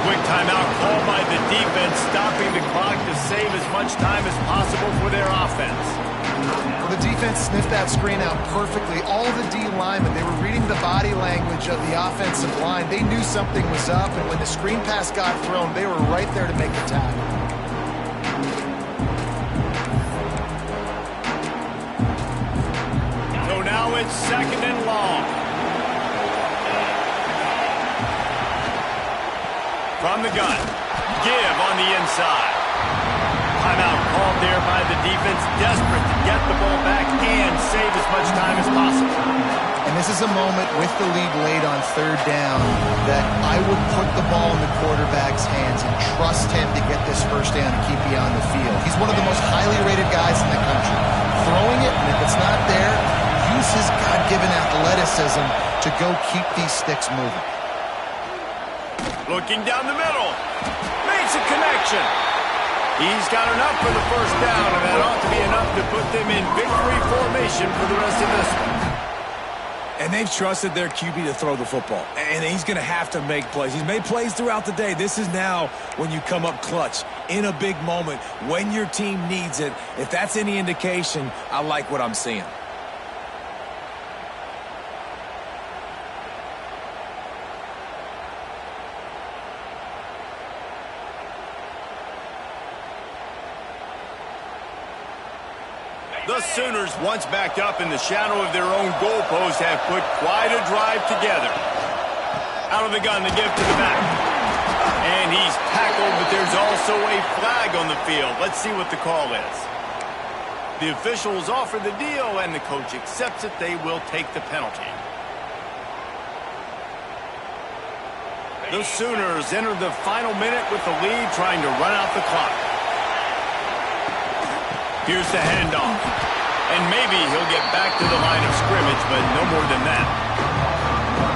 Quick timeout called by the defense, stopping the clock to save as much time as possible for their offense. Well, the defense sniffed that screen out perfectly. All the D linemen, they were reading the body language of the offensive line. They knew something was up, and when the screen pass got thrown, they were right there to make the tackle. So now it's second and long. From the gun, give on the inside. Timeout called there by the defense, desperate to get the ball back and save as much time as possible. And this is a moment with the lead late on third down that I would put the ball in the quarterback's hands and trust him to get this first down and keep you on the field. He's one of the most highly rated guys in the country. Throwing it, and if it's not there, use his God-given athleticism to go keep these sticks moving. Looking down the middle. Makes a connection. He's got enough for the first down, and that ought to be enough to put them in victory formation for the rest of this one. And they've trusted their QB to throw the football. And he's going to have to make plays. He's made plays throughout the day. This is now when you come up clutch in a big moment when your team needs it. If that's any indication, I like what I'm seeing. The Sooners, once backed up in the shadow of their own goalpost, have put quite a drive together. Out of the gun, the give to the back. And he's tackled, but there's also a flag on the field. Let's see what the call is. The officials offer the deal, and the coach accepts it. They will take the penalty. The Sooners enter the final minute with the lead, trying to run out the clock. Here's the handoff. And maybe he'll get back to the line of scrimmage, but no more than that.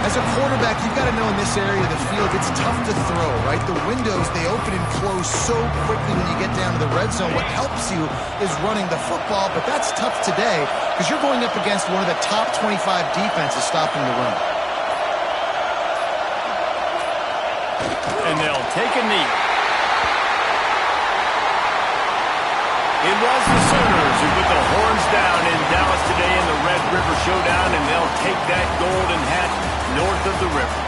As a quarterback, you've got to know in this area of the field, it's tough to throw, right? The windows, they open and close so quickly when you get down to the red zone. What helps you is running the football, but that's tough today because you're going up against one of the top 25 defenses stopping the run. And they'll take a knee. It was the Sooners who put the horns down in Dallas today in the Red River Showdown, and they'll take that golden hat north of the river.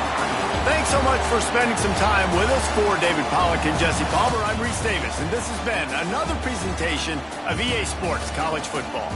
Thanks so much for spending some time with us. For David Pollack and Jesse Palmer, I'm Reese Davis, and this has been another presentation of EA Sports College Football.